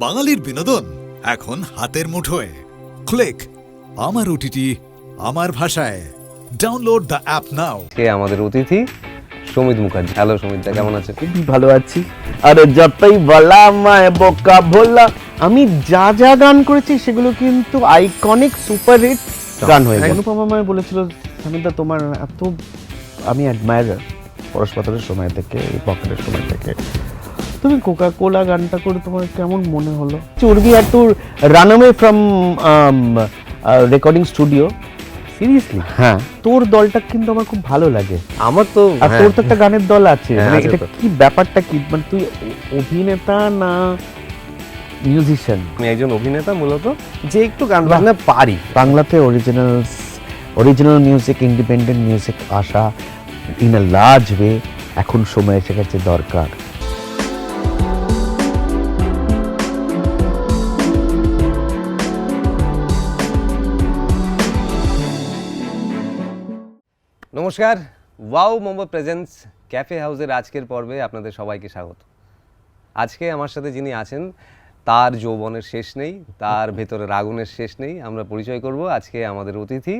বাঙালির বিনোদন এখন হাতের মুঠোয়। ক্লিক আমার ওটিটি আমার ভাষায়। ডাউনলোড দ্য অ্যাপ নাও। কে আমাদের অতিথি সমিত মুখার্জি। হ্যালো সমিত দা, কেমন আছেন? খুবই ভালো আছি। আরে যতই বলা আমায় বোকা ভোলা, আমি যা যা গান করেছি সেগুলো কিন্তু আইকনিক সুপার হিট গান হয়ে গেছে। অনুপম আমায় বলেছিল, সামিদা তোমার এত আমি অ্যাডমায়ারার পরশপাথরের সময় থেকে, এই পকেটের সময় থেকে, তুমি কোকা কোলা গানটা করে তোমার কেমন মনে হলো? Urvi had to run away from recording studio. Seriously? হ্যাঁ, তোর দলটা কিন্তু আমার খুব ভালো লাগে। আমার তো আর তোর তো একটা গানের দল আছে, হ্যাঁ, মানে আছে এটা তো। কি ব্যাপারটা কি, মানে তুই অভিনেতা না মিউজিশিয়ান? আমি একজন অভিনেতা মূলত, যে একটু গান বাজনা পারি। বাংলাতে অরিজিনাল মিউজিক, ইন্ডিপেন্ডেন্ট মিউজিক আসা ইন আ লার্জ ওয়ে এখন সময় এসে গেছে, দরকার। নমস্কার, ওয়াও মোমো প্রেজেন্টস ক্যাফে হাউসের আজকের পর্বে আপনাদের সবাইকে স্বাগত। আজকে আমার সাথে যিনি আছেন, তার যৌবনের শেষ নেই, তার ভেতরের আগুনের শেষ নেই। আমরা পরিচয় করব আজকে আমাদের অতিথি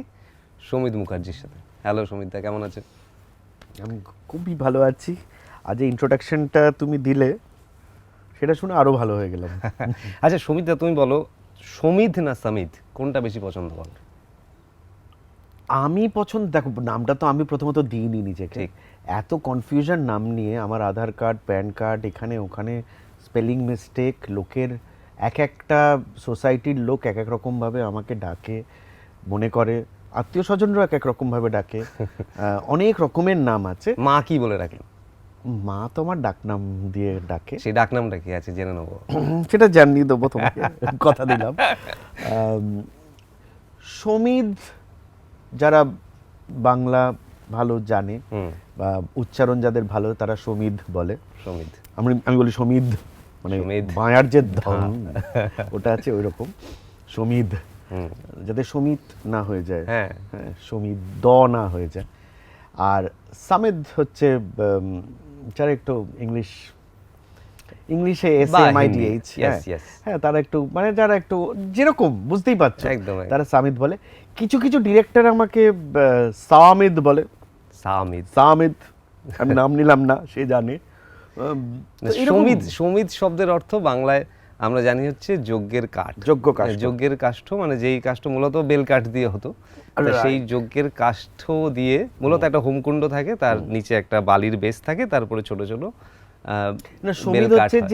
সমিত মুখার্জির সাথে। হ্যালো সমিত দা, কেমন আছেন? আমি খুবই ভালো আছি। আজ এই ইন্ট্রোডাকশনটা তুমি দিলে, সেটা শুনে আরো ভালো হয়ে গেলাম। আচ্ছা সমিত দা, তুমি বলো, সমিত না সমিত কোনটা বেশি পছন্দ করো? আমি পছন্দ, দেখো নামটা তো আমি প্রথমত দিইনি নিজেকে। ঠিক। এত কনফিউশন নাম নিয়ে, আমার আধার কার্ড, প্যান কার্ড, এখানে ওখানে স্পেলিং মিস্টেক, লোকের এক একটা সোসাইটির লোক এক এক রকমভাবে আমাকে ডাকে, মনে করে আত্মীয় স্বজনরাও এক এক রকমভাবে ডাকে। অনেক রকমের নাম আছে। মা কি বলে রাখেন? মা তো আমার ডাকনাম দিয়ে ডাকে। সেই ডাকনামটা কি আছে জেনে নেবো। সেটা জানিয়ে দেবো তোমাকে, কথা দিলাম। সমিত, যারা বাংলা ভালো জানে বা উচ্চারণ যাদের ভালো, তারা সমিত বলে। সমিত, আমি বলি সমিত, মানে সমিত। বাঁয়ার যে ধন ওটা আছে ওই রকম সমিত, যাতে সমিত না হয়ে যায়। হ্যাঁ। হ্যাঁ, সমিত দ না হয়ে যায়। আর সামেদ হচ্ছে যারা একটু ইংলিশে বা SAMIDH, Yes, yes. হ্যাঁ, তারা একটু মানে যারা একটু যেরকম বুঝতেই পারছো, একদম। তারা সামিদ বলে। কিছু কিছু ডিরেক্টর আমাকে সামিদ বলে। সামিত। সামিদ, আমি নাম নিলাম না, সে জানে। তো এরকম সমিত, সমিত শব্দের অর্থ বাংলায় আমরা জানি হচ্ছে যজ্ঞের কাঠ। যজ্ঞ কাষ্ঠ। যজ্ঞের কাষ্ঠ, মানে যেই কাষ্ঠ মূলত বেল কাঠ দিয়ে হতো, তা Right. সেই যজ্ঞের কাষ্ঠ দিয়ে মূলত একটা হোমকুণ্ড থাকে, তার নিচে একটা বালির বেস থাকে, তারপরে ছোট ছোট না, বেল সমিদ কাঠ হচ্ছে হয়।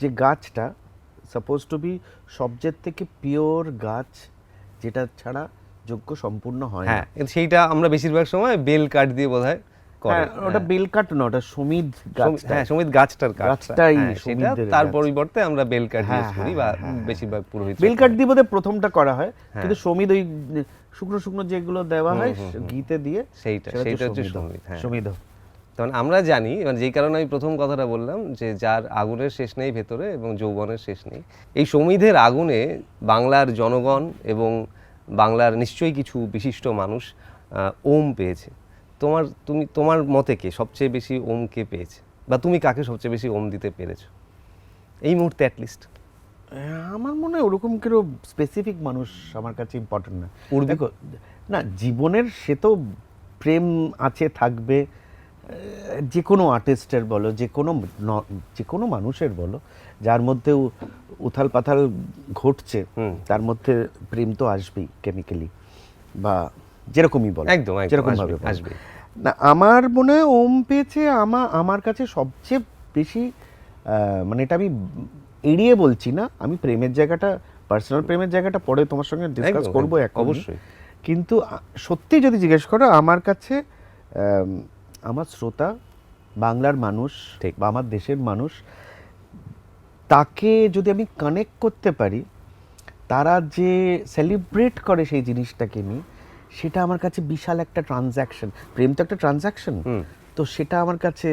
যে গাছটা সাপোজ টু বি সবচেয়ে থেকে পিওর গাছ, যেটা ছাড়া যজ্ঞ সম্পূর্ণ হয় না। হ্যাঁ, কিন্তু সেইটা আমরা বেশিরভাগ সময় বেল কাঠ দিয়ে বোধহয় করে। হ্যাঁ, ওটা বেল কাঠ না, ওটা সমিদ গাছ। হ্যাঁ, সমিত গাছটার কাঠ। গাছটাই সেটা, সমিতের তার গাছ। পরিবর্তে আমরা বেল কাঠ হ্যাঁ, ইউজ করি, বা বেশিরভাগ পুরোহিত। বেল কাঠ দিয়ে বোধহয় প্রথমটা করা হয়, কিন্তু সমিদ ওই শুকনো শুকনো যেগুলো দেওয়া হয় ঘিতে দিয়ে, সেইটা হচ্ছে সমিত। হ্যাঁ, সমিদ। তখন আমরা জানি, মানে যেই কারণে আমি প্রথম কথাটা বললাম, যে যার আগুনের শেষ নেই ভেতরে এবং যৌবনের শেষ নেই, এই সমিধের আগুনে বাংলার জনগণ এবং বাংলার নিশ্চয়ই কিছু বিশিষ্ট মানুষ ওম পেয়েছে। তোমার মতে কে সবচেয়ে বেশি ওম কে পেয়েছে, বা তুমি কাকে সবচেয়ে বেশি ওম দিতে পেরেছো এই মুহূর্তে অ্যাটলিস্ট? আমার মনে হয় ওরকম কেউ স্পেসিফিক মানুষ আমার কাছে ইম্পর্টেন্ট না। উর্বি? দেখো, না, জীবনের সে তো প্রেম আছে, থাকবে, যে কোনো আর্টিস্টের বলো, যে কোনো মানুষের বলো, যার মধ্যে উথাল পাথাল ঘটছে, তার মধ্যে প্রেম তো আসবেই কেমিক্যালি, বা যেরকমই বলো, একদম যেরকম ভাবে বলো। আসবে। না, আমার মনে হয় ওম পেয়েছে আমার কাছে সবচেয়ে বেশি, মানে এটা আমি এড়িয়ে বলছি না, আমি প্রেমের জায়গাটা, পার্সোনাল প্রেমের জায়গাটা পরে তোমার সঙ্গে ডিসকাস একদম, করবো একদম, অবশ্যই। কিন্তু সত্যি যদি জিজ্ঞেস করো, আমার কাছে আমার শ্রোতা, বাংলার মানুষ বা আমার দেশের মানুষ, তাকে যদি আমি কানেক্ট করতে পারি, তারা যে সেলিব্রেট করে সেই জিনিসটাকে নিয়ে, সেটা আমার কাছে বিশাল একটা ট্রানজ্যাকশন। প্রেম তো একটা ট্রানজ্যাকশন, তো সেটা আমার কাছে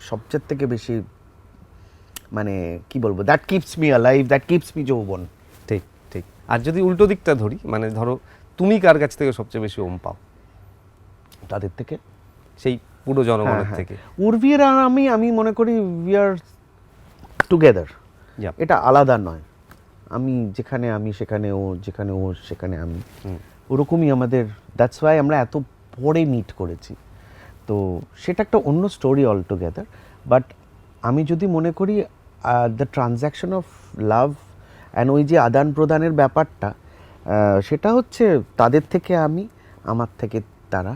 সবচেয়ে থেকে বেশি, মানে কি বলবো, that keeps me alive, that keeps me যৌবন। ঠিক ঠিক। আর যদি উল্টো দিকটা ধরি, মানে ধরো তুমি কার কাছ থেকে সবচেয়ে বেশি ওম পাও? তাদের থেকে, সেই পুরো জনগণের থেকে। উর্বি আর আমি মনে করি উই আর টুগেদার। Yep. এটা আলাদা নয়, আমি যেখানে আমি সেখানে ও, যেখানে ও সেখানে আমি, ওরকমই আমাদের। দ্যাটস ওয়াই আমরা এত পরে মিট করেছি। তো সেটা একটা অন্য স্টোরি অল টুগেদার। বাট আমি যদি মনে করি the transaction of love and ওই যে আদান প্রদানের ব্যাপারটা, সেটা হচ্ছে তাদের থেকে আমি, আমার থেকে তারা,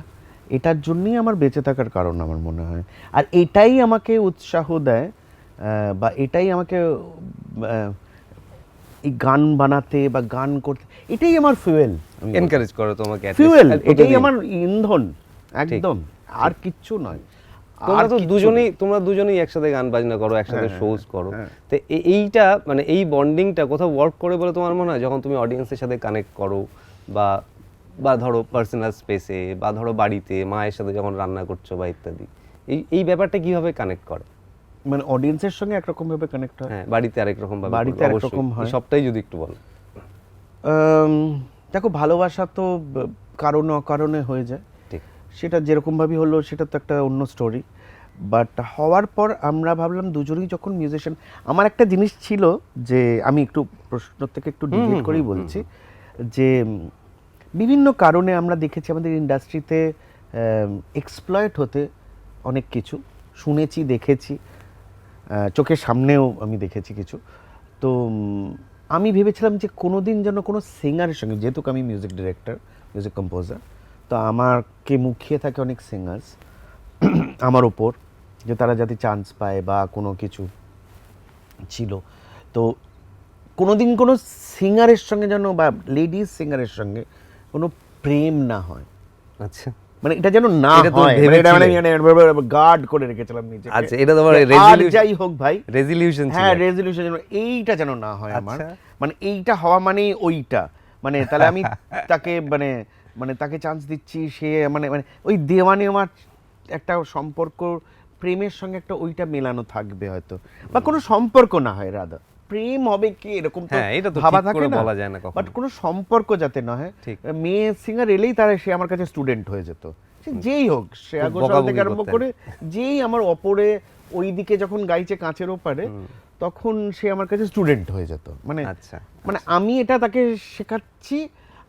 এটার জন্যই আমার বেঁচে থাকার কারণ আমার মনে হয়। আর এটাই আমাকে উৎসাহ দেয়, বা এটাই আমাকে এই গান বানাতে বা গান করতে, এটাই আমার ফুয়েল, এনকারেজ করো তোমাকে at least। ফুয়েল, আর এটাই প্রতিদিন। আমার ইন্ধন, একদম, আর কিচ্ছু নয়। তোমরা আর তো কিচ্ছু তোমরা দুজনেই একসাথে গান বাজনা করো, একসাথে হ্যাঁ, শোজ করো। হ্যাঁ। তো এইটা মানে এই বন্ডিংটা কোথাও ওয়ার্ক করে বলে তোমার মনে হয়, যখন তুমি অডিয়েন্সের সাথে কানেক্ট করো, বা বা ধরো পার্সোনাল স্পেসে, বা ধরো বাড়িতে মায়ের সাথে যখন রান্না করছো বা ইত্যাদি, এই ব্যাপারটা কিভাবে কানেক্ট করে? মানে অডিয়েন্সের সঙ্গে একরকম ভাবে কানেক্ট হয়, হ্যাঁ, বাড়িতে আরেক রকম ভাবে বাড়িতে করো, আরেক অবশ্যই। রকম হয়। এই সবটাই যদি একটু বলো। দেখো, ভালোবাসা তো কারণে অকারণে হয়ে যায়, ঠিক। সেটা যেরকমভাবেই হলো সেটা তো একটা অন্য স্টোরি। বাট হওয়ার পর আমরা ভাবলাম দুজনেই যখন মিউজিশিয়ান, আমার একটা জিনিস ছিল যে, আমি একটু প্রশ্ন থেকে একটু ডিভিয়েট করেই বলছি, যে বিভিন্ন কারণে আমরা দেখেছি আমাদের ইন্ডাস্ট্রিতে এক্সপ্লয়েট হতে অনেক কিছু শুনেছি, দেখেছি, চোখের সামনেও আমি দেখেছি কিছু। তো আমি ভেবেছিলাম যে কোনো দিন যেন কোনো সিঙ্গারের সঙ্গে, যেহেতু আমি মিউজিক ডিরেক্টর, মিউজিক কম্পোজার, তো আমাকে মুখিয়ে থাকে অনেক সিঙ্গার্স আমার ওপর, যে তারা যাতে চান্স পায় বা কোনো কিছু ছিল। তো কোনোদিন কোনো সিঙ্গারের সঙ্গে যেন, বা লেডিস সিঙ্গারের সঙ্গে কোনো প্রেম না হয়, আচ্ছা মানে এটা যেন না এটা তুমি হয়, মানে এটা ভেবেছিলে? মানে গার্ড করে রেখেছিলাম নিজেকে। আচ্ছা, এটা তোমার যে আর resolution- যাই হোক ভাই, রেজলিউশন ছিল। হ্যাঁ, রেজলিউশন যেন এইটা যেন না হয় আমার, আচ্ছা। মানে এইটা হওয়া মানে ওইটা, মানে তাহলে আমি তাকে মানে মানে তাকে চান্স দিচ্ছি, সে মানে মানে ওই দেওয়ানি আমার একটা সম্পর্ক, প্রেমের সঙ্গে একটা ওইটা মেলানো থাকবে হয়তো, বা কোনো সম্পর্ক না হয়, রাদা প্রেম হবে কি এরকম তো হ্যাঁ, এটা তো ভাবা ঠিক থাকে করে না, বলা যায় না কখনো। বাট কোনো সম্পর্ক যাতে না হয়। ঠিক। মেয়ে সিঙ্গার এলেই তারা, সে আমার কাছে স্টুডেন্ট হয়ে যেত, সে যেই হোক, শ্রেয়া খুব ঘোষাল থেকে বকাবকি আরম্ভ করতেন। করে, যেই আমার অপরে ওই দিকে যখন গাইছে কাঁচের ওপারে, তখন সে আমার কাছে স্টুডেন্ট হয়ে যেত। মানে আচ্ছা, মানে আমি এটা তাকে শেখাচ্ছি,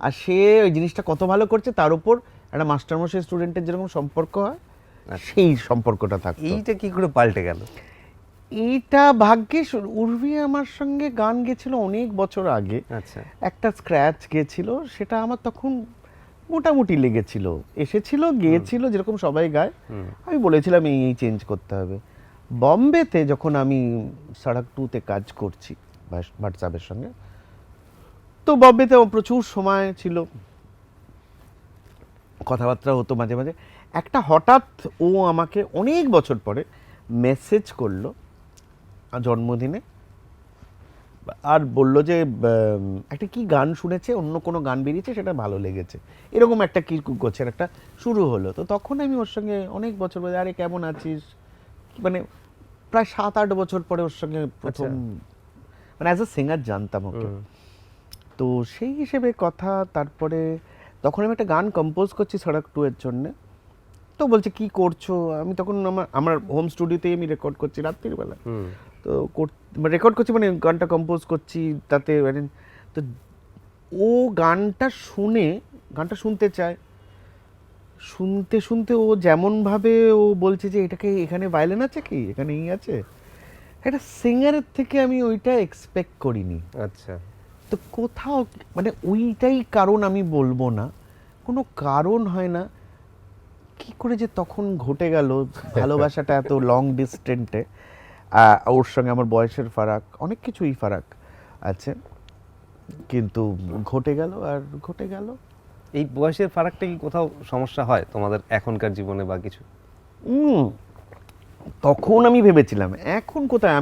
আর সে ওই জিনিসটা কত ভালো করছে, তার উপর একটা মাস্টারমশাই স্টুডেন্টের যেরকম সম্পর্ক হয়, সেই সম্পর্কটা থাকতো। এইটা কি করে পাল্টে গেল? এইটা ভাগ্যিস, উর্বি আমার সঙ্গে গান গেছিল অনেক বছর আগে, আচ্ছা, একটা স্ক্র্যাচ গেছিল, সেটা আমার তখন মোটামুটি লেগেছিল, এসেছিল, গিয়েছিল, যেরকম সবাই গায়। আমি বলেছিলাম এই চেঞ্জ করতে হবে। বম্বেতে যখন আমি সড়ক 2-তে কাজ করছি ভাট সাহেবের সঙ্গে, তো বম্বেতে প্রচুর সময় ছিল, কথাবার্তা হতো মাঝে মাঝে। একটা হঠাৎ ও আমাকে অনেক বছর পরে মেসেজ করলো জন্মদিনে, আর বললো যে একটা কি গান শুনেছে, অন্য কোনো গান বেরিয়েছে, সেটা ভালো লেগেছে, এরকম একটা কি গোছের একটা শুরু হলো। তো তখন আমি ওর সঙ্গে অনেক বছর পরে, আরে কেমন আছিস, মানে প্রায় 7-8 বছর পরে ওর সঙ্গে প্রথম, মানে অ্যাজ আ সিঙ্গার জানতাম ওকে। তো সেই হিসেবে কথা। তারপরে তখন আমি একটা গান কম্পোজ করছি সড়ক 2 এর জন্যে, তো বলছে কি করছো, আমি তখন আমার হোম স্টুডিওতেই আমি রেকর্ড করছি রাত্রির বেলা, তো রেকর্ড করছি, মানে গানটা কম্পোজ করছি তাতে, তো ও গানটা শুনতে চায়, শুনতে শুনতে ও যেমনভাবে ও বলছে যে এটাকে, এখানে ভায়োলিন আছে কি, এখানে এই আছে, একটা সিঙ্গারের থেকে আমি ওইটা এক্সপেক্ট করিনি। আচ্ছা, তো কোথাও মানে ওইটাই কারণ, আমি বলবো না, কোনো কারণ হয় না, কি করে যে তখন ঘটে গেল ভালোবাসাটা এত লং ডিস্টেন্সে। ওর সঙ্গে আমার বয়সের ফারাক, অনেক কিছুই ফারাক আছে, কিন্তু ঘটে গেল আর ঘটে গেল। এই বয়সের ফারাকটা কি কোথাও সমস্যা হয় তোমাদের এখনকার জীবনে বা কিছু? তখন আমি ভেবেছিলাম, এখন কোথায়,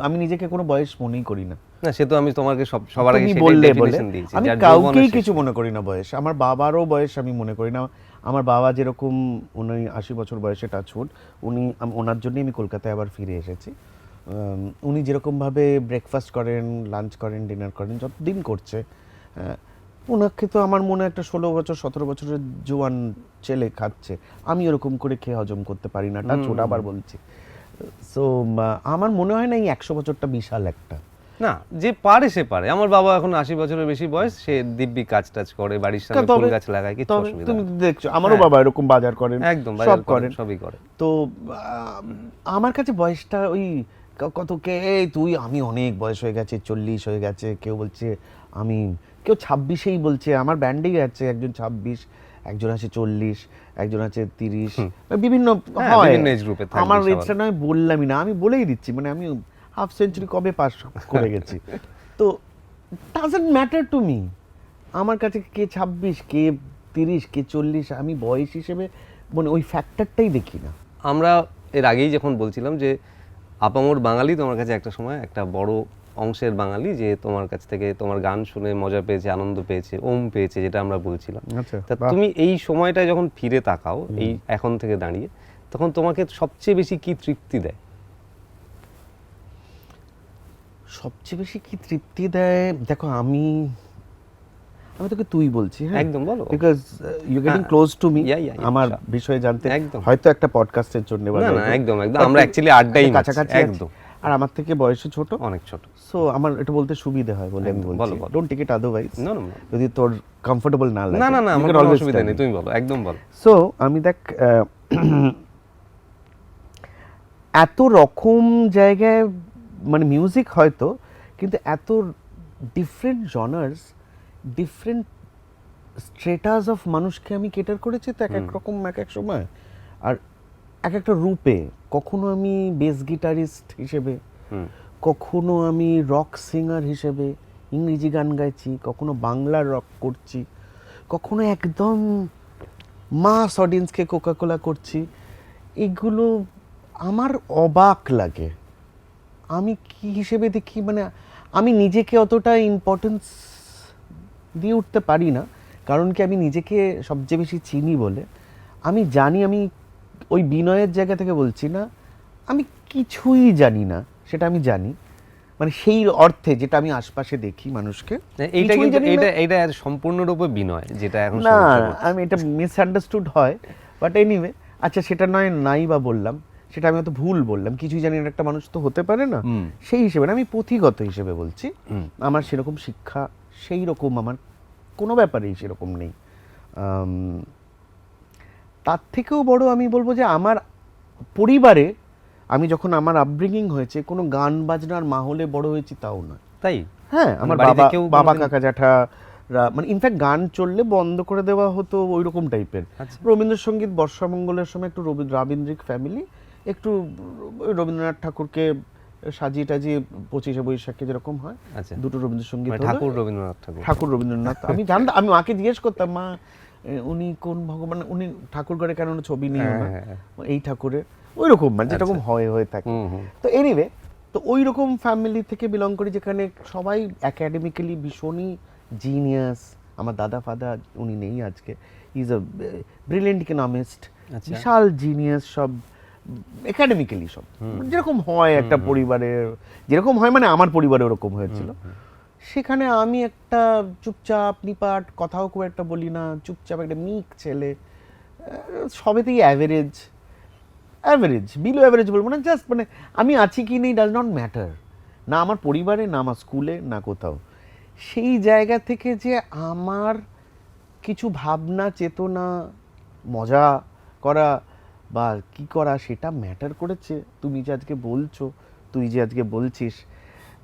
আমি নিজেকে কোনো বয়স মনেই করি না। না, সে তো আমি তোমাকে সবার আগে তুমি সেটাই বললে বলে ডেফিনিশন দিয়েছি, আমি যার কাউকেই যৌবনের শেষ কিছু নেই। মনে করি না বয়স। আমার বাবারও বয়স আমি মনে করি না। আমার বাবা যেরকম, উনি 80 বছর বয়সে টাচউড, ওনার জন্যই আমি কলকাতায় আবার ফিরে এসেছি। উনি যেরকমভাবে ব্রেকফাস্ট করেন, লাঞ্চ করেন, ডিনার করেন, যতদিন করছে, ওনাকে তো আমার মনে একটা 16 বছর 17 বছরের জোয়ান ছেলে খাচ্ছে, আমি ওরকম করে খেয়ে হজম করতে পারি না, টাচউড আবার বলছি। সো আমার মনে হয় না এই 100 বছরটা বিশাল একটা, না, যে পারে সে পারে। আমার বাবা এখন 80 বছরের বেশি বয়স, সে দিব্যি কাজ টাজ করে, বাড়ির সামনে ফুল গাছ লাগায়, কিছু তবে অসুবিধা তুমি নেই। দেখছো আমারও হ্যাঁ। বাবা এরকম বাজার করেন, একদম সব বাজার করেন। সবই করে। তো আমার কাছে বয়সটা ওই কত কে এই তুই, আমি অনেক বয়স হয়ে গেছে, 40 হয়ে গেছে, কেউ বলছে আমি, কেউ 26-এই বলছে, আমার ব্যান্ডেই আছে একজন 26, একজন আছে 40, একজন আছে 30, বিভিন্ন হ্যাঁ, হয়। বিভিন্ন age group এ থাকবে আমার সবার। এজটা নয় বললামই না, আমি বলেই দিচ্ছি, মানে আমি হাফ সেঞ্চুরি কবে পাস করে গেছি। তো ডাজন্ট ম্যাটার টু মি, আমার কাছে কে 26, কে 30, কে 40, আমি বয়স হিসেবে মানে ওই ফ্যাক্টরটাই দেখি না। আমরা এর আগেই যখন বলছিলাম যে আপামর বাঙালি তোমার কাছে একটা সময় একটা বড় অংশের বাঙালি, যে তোমার কাছ থেকে তোমার গান শুনে মজা পেয়েছে, আনন্দ পেয়েছে, ওম পেয়েছে, যেটা আমরা বলছিলাম। আচ্ছা, তা বাহ। তুমি এই সময়টায় যখন ফিরে তাকাও, এই এখন থেকে দাঁড়িয়ে, তখন তোমাকে সবচেয়ে বেশি কি তৃপ্তি দেয়? সবচেয়ে বেশি কি তৃপ্তি দেয়, দেখো আমি তোকে তুই বলছি, হ্যাঁ একদম বলো। বিকজ ইউ গেটিং হ্যাঁ। Close to me, Yeah, yeah, আমার sure. বিষয়ে জানতে একদম। হয়তো একটা পডকাস্টের জন্য বা না, যাই না, হোক। একদম, একদম। But আমরা actually আড্ডাই একটা মারছি, কাছাকাছি আছি। একদম। আর আমার থেকে বয়সে ছোট, অনেক ছোট। সো আমার এটা বলতে সুবিধা হয় বলে আমি একদম, বলছি। বলো, বলো। Don't take it otherwise, No, no, no. যদি তোর কমফোর্টেবল না লাগে। না, না, না, you আমার can কোনো always অসুবিধা tell নেই, me. তুমি বলো, একদম বলো। সো আমি দেখ এত রকম জায়গায় মানে মিউজিক হয়তো, কিন্তু এত ডিফারেন্ট জনার্স, ডিফারেন্ট স্ট্রেটাস অফ মানুষকে আমি কেটার করেছি, তো এক এক রকম এক এক সময় আর এক একটা রূপে। কখনো আমি বেস গিটারিস্ট হিসেবে, কখনো আমি রক সিঙ্গার হিসেবে ইংরেজি গান গাইছি, কখনো বাংলা রক করছি, কখনো একদম মাস অডিয়েন্সকে কোকাকোলা করছি। এগুলো আমার অবাক লাগে। আমি কি হিসেবে দেখি, মানে আমি নিজেকে অতটা ইম্পর্টেন্স দিয়ে উঠতে পারি না, কারণ কি আমি নিজেকে সবচেয়ে বেশি চিনি বলে। আমি জানি, আমি ওই বিনয়ের জায়গা থেকে বলছি না, আমি কিছুই জানি না, সেটা আমি জানি, মানে সেই অর্থে যেটা আমি আশপাশে দেখি মানুষকে, এইটা কিছুই কিন্তু জানি না। এটা সম্পূর্ণরূপে বিনয়, যেটা এখন না, সমস্যা করছে। আমি এটা মিসআন্ডারস্টুড হয়, বাট এনিওয়ে, আচ্ছা সেটা নয় নাই বা বললাম, সেটা আমি হয়তো ভুল বললাম, কিছুই জানি না একটা মানুষ তো হতে পারে না। সেই হিসেবে না, আমি পুঁথিগত হিসেবে বলছি, আমার সেরকম শিক্ষা সেই রকম আমার কোনো ব্যাপারেই সেরকম নেই। তার থেকেও বড় আমি বলবো যে আমার পরিবারে, আমি যখন আমার আপব্রিঙ্গিং হয়েছে, কোনো গান বাজনার মাহলে বড় হয়েছি তাও নয়। তাই? হ্যাঁ, আমার বাড়িতে বাবা কেউ বাবা কোনোদিন- কাকা জ্যাঠারা, মানে ইনফ্যাক্ট গান চললে বন্ধ করে দেওয়া হতো ওই রকম টাইপের। আচ্ছা। রবীন্দ্রসঙ্গীত বর্ষামঙ্গলের সময় একটু রাবীন্দ্রিক ফ্যামিলি, একটু ওই রবীন্দ্রনাথ ঠাকুরকে সাজিয়ে টাজিয়ে 25শে বৈশাখে যেরকম হয়, আচ্ছা। দুটো রবীন্দ্রসঙ্গীত মানে হলো। ঠাকুর রবীন্দ্রনাথ ঠাকুর। ঠাকুর রবীন্দ্রনাথ আমি জানতাম, আমি মাকে জিজ্ঞেস করতাম, মা উনি কোন ভগবান, উনি ঠাকুর ঘরে কেন ছবি নেই হ্যাঁ, ওনার? হ্যাঁ, হ্যাঁ। এই ঠাকুরের ওই রকম, মানে যেরকম হয়ে থাকে। তো এনিওয়ে, তো ওই রকম ফ্যামিলি থেকে বিলং করি, যেখানে সবাই একাডেমিক্যালি ভীষণই জিনিয়াস। আমার দাদা ফাদা, উনি নেই আজকে, ইজ আ ব্রিলিয়েন্ট ইকোনমিস্ট, আচ্ছা। বিশাল জিনিয়াস, সব একাডেমিক্যালি সব যেরকম হয় একটা পরিবারের, যেরকম হয় মানে আমার পরিবারে ওরকম হয়েছিল। সেখানে আমি একটা চুপচাপ নিপাট, কথাও খুব একটা বলি না, চুপচাপ একটা মিক ছেলে, সবেতেই অ্যাভারেজ, বিলো অ্যাভারেজ বলবো না, জাস্ট মানে আমি আছি কি নেই ডাজ নট ম্যাটার, না আমার পরিবারে, না আমার স্কুলে, না কোথাও। সেই জায়গা থেকে যে আমার কিছু ভাবনা, চেতনা, মজা করা বা কি করা, সেটা ম্যাটার করেছে। তুমি যে আজকে বলছো, তুই যে আজকে বলছিস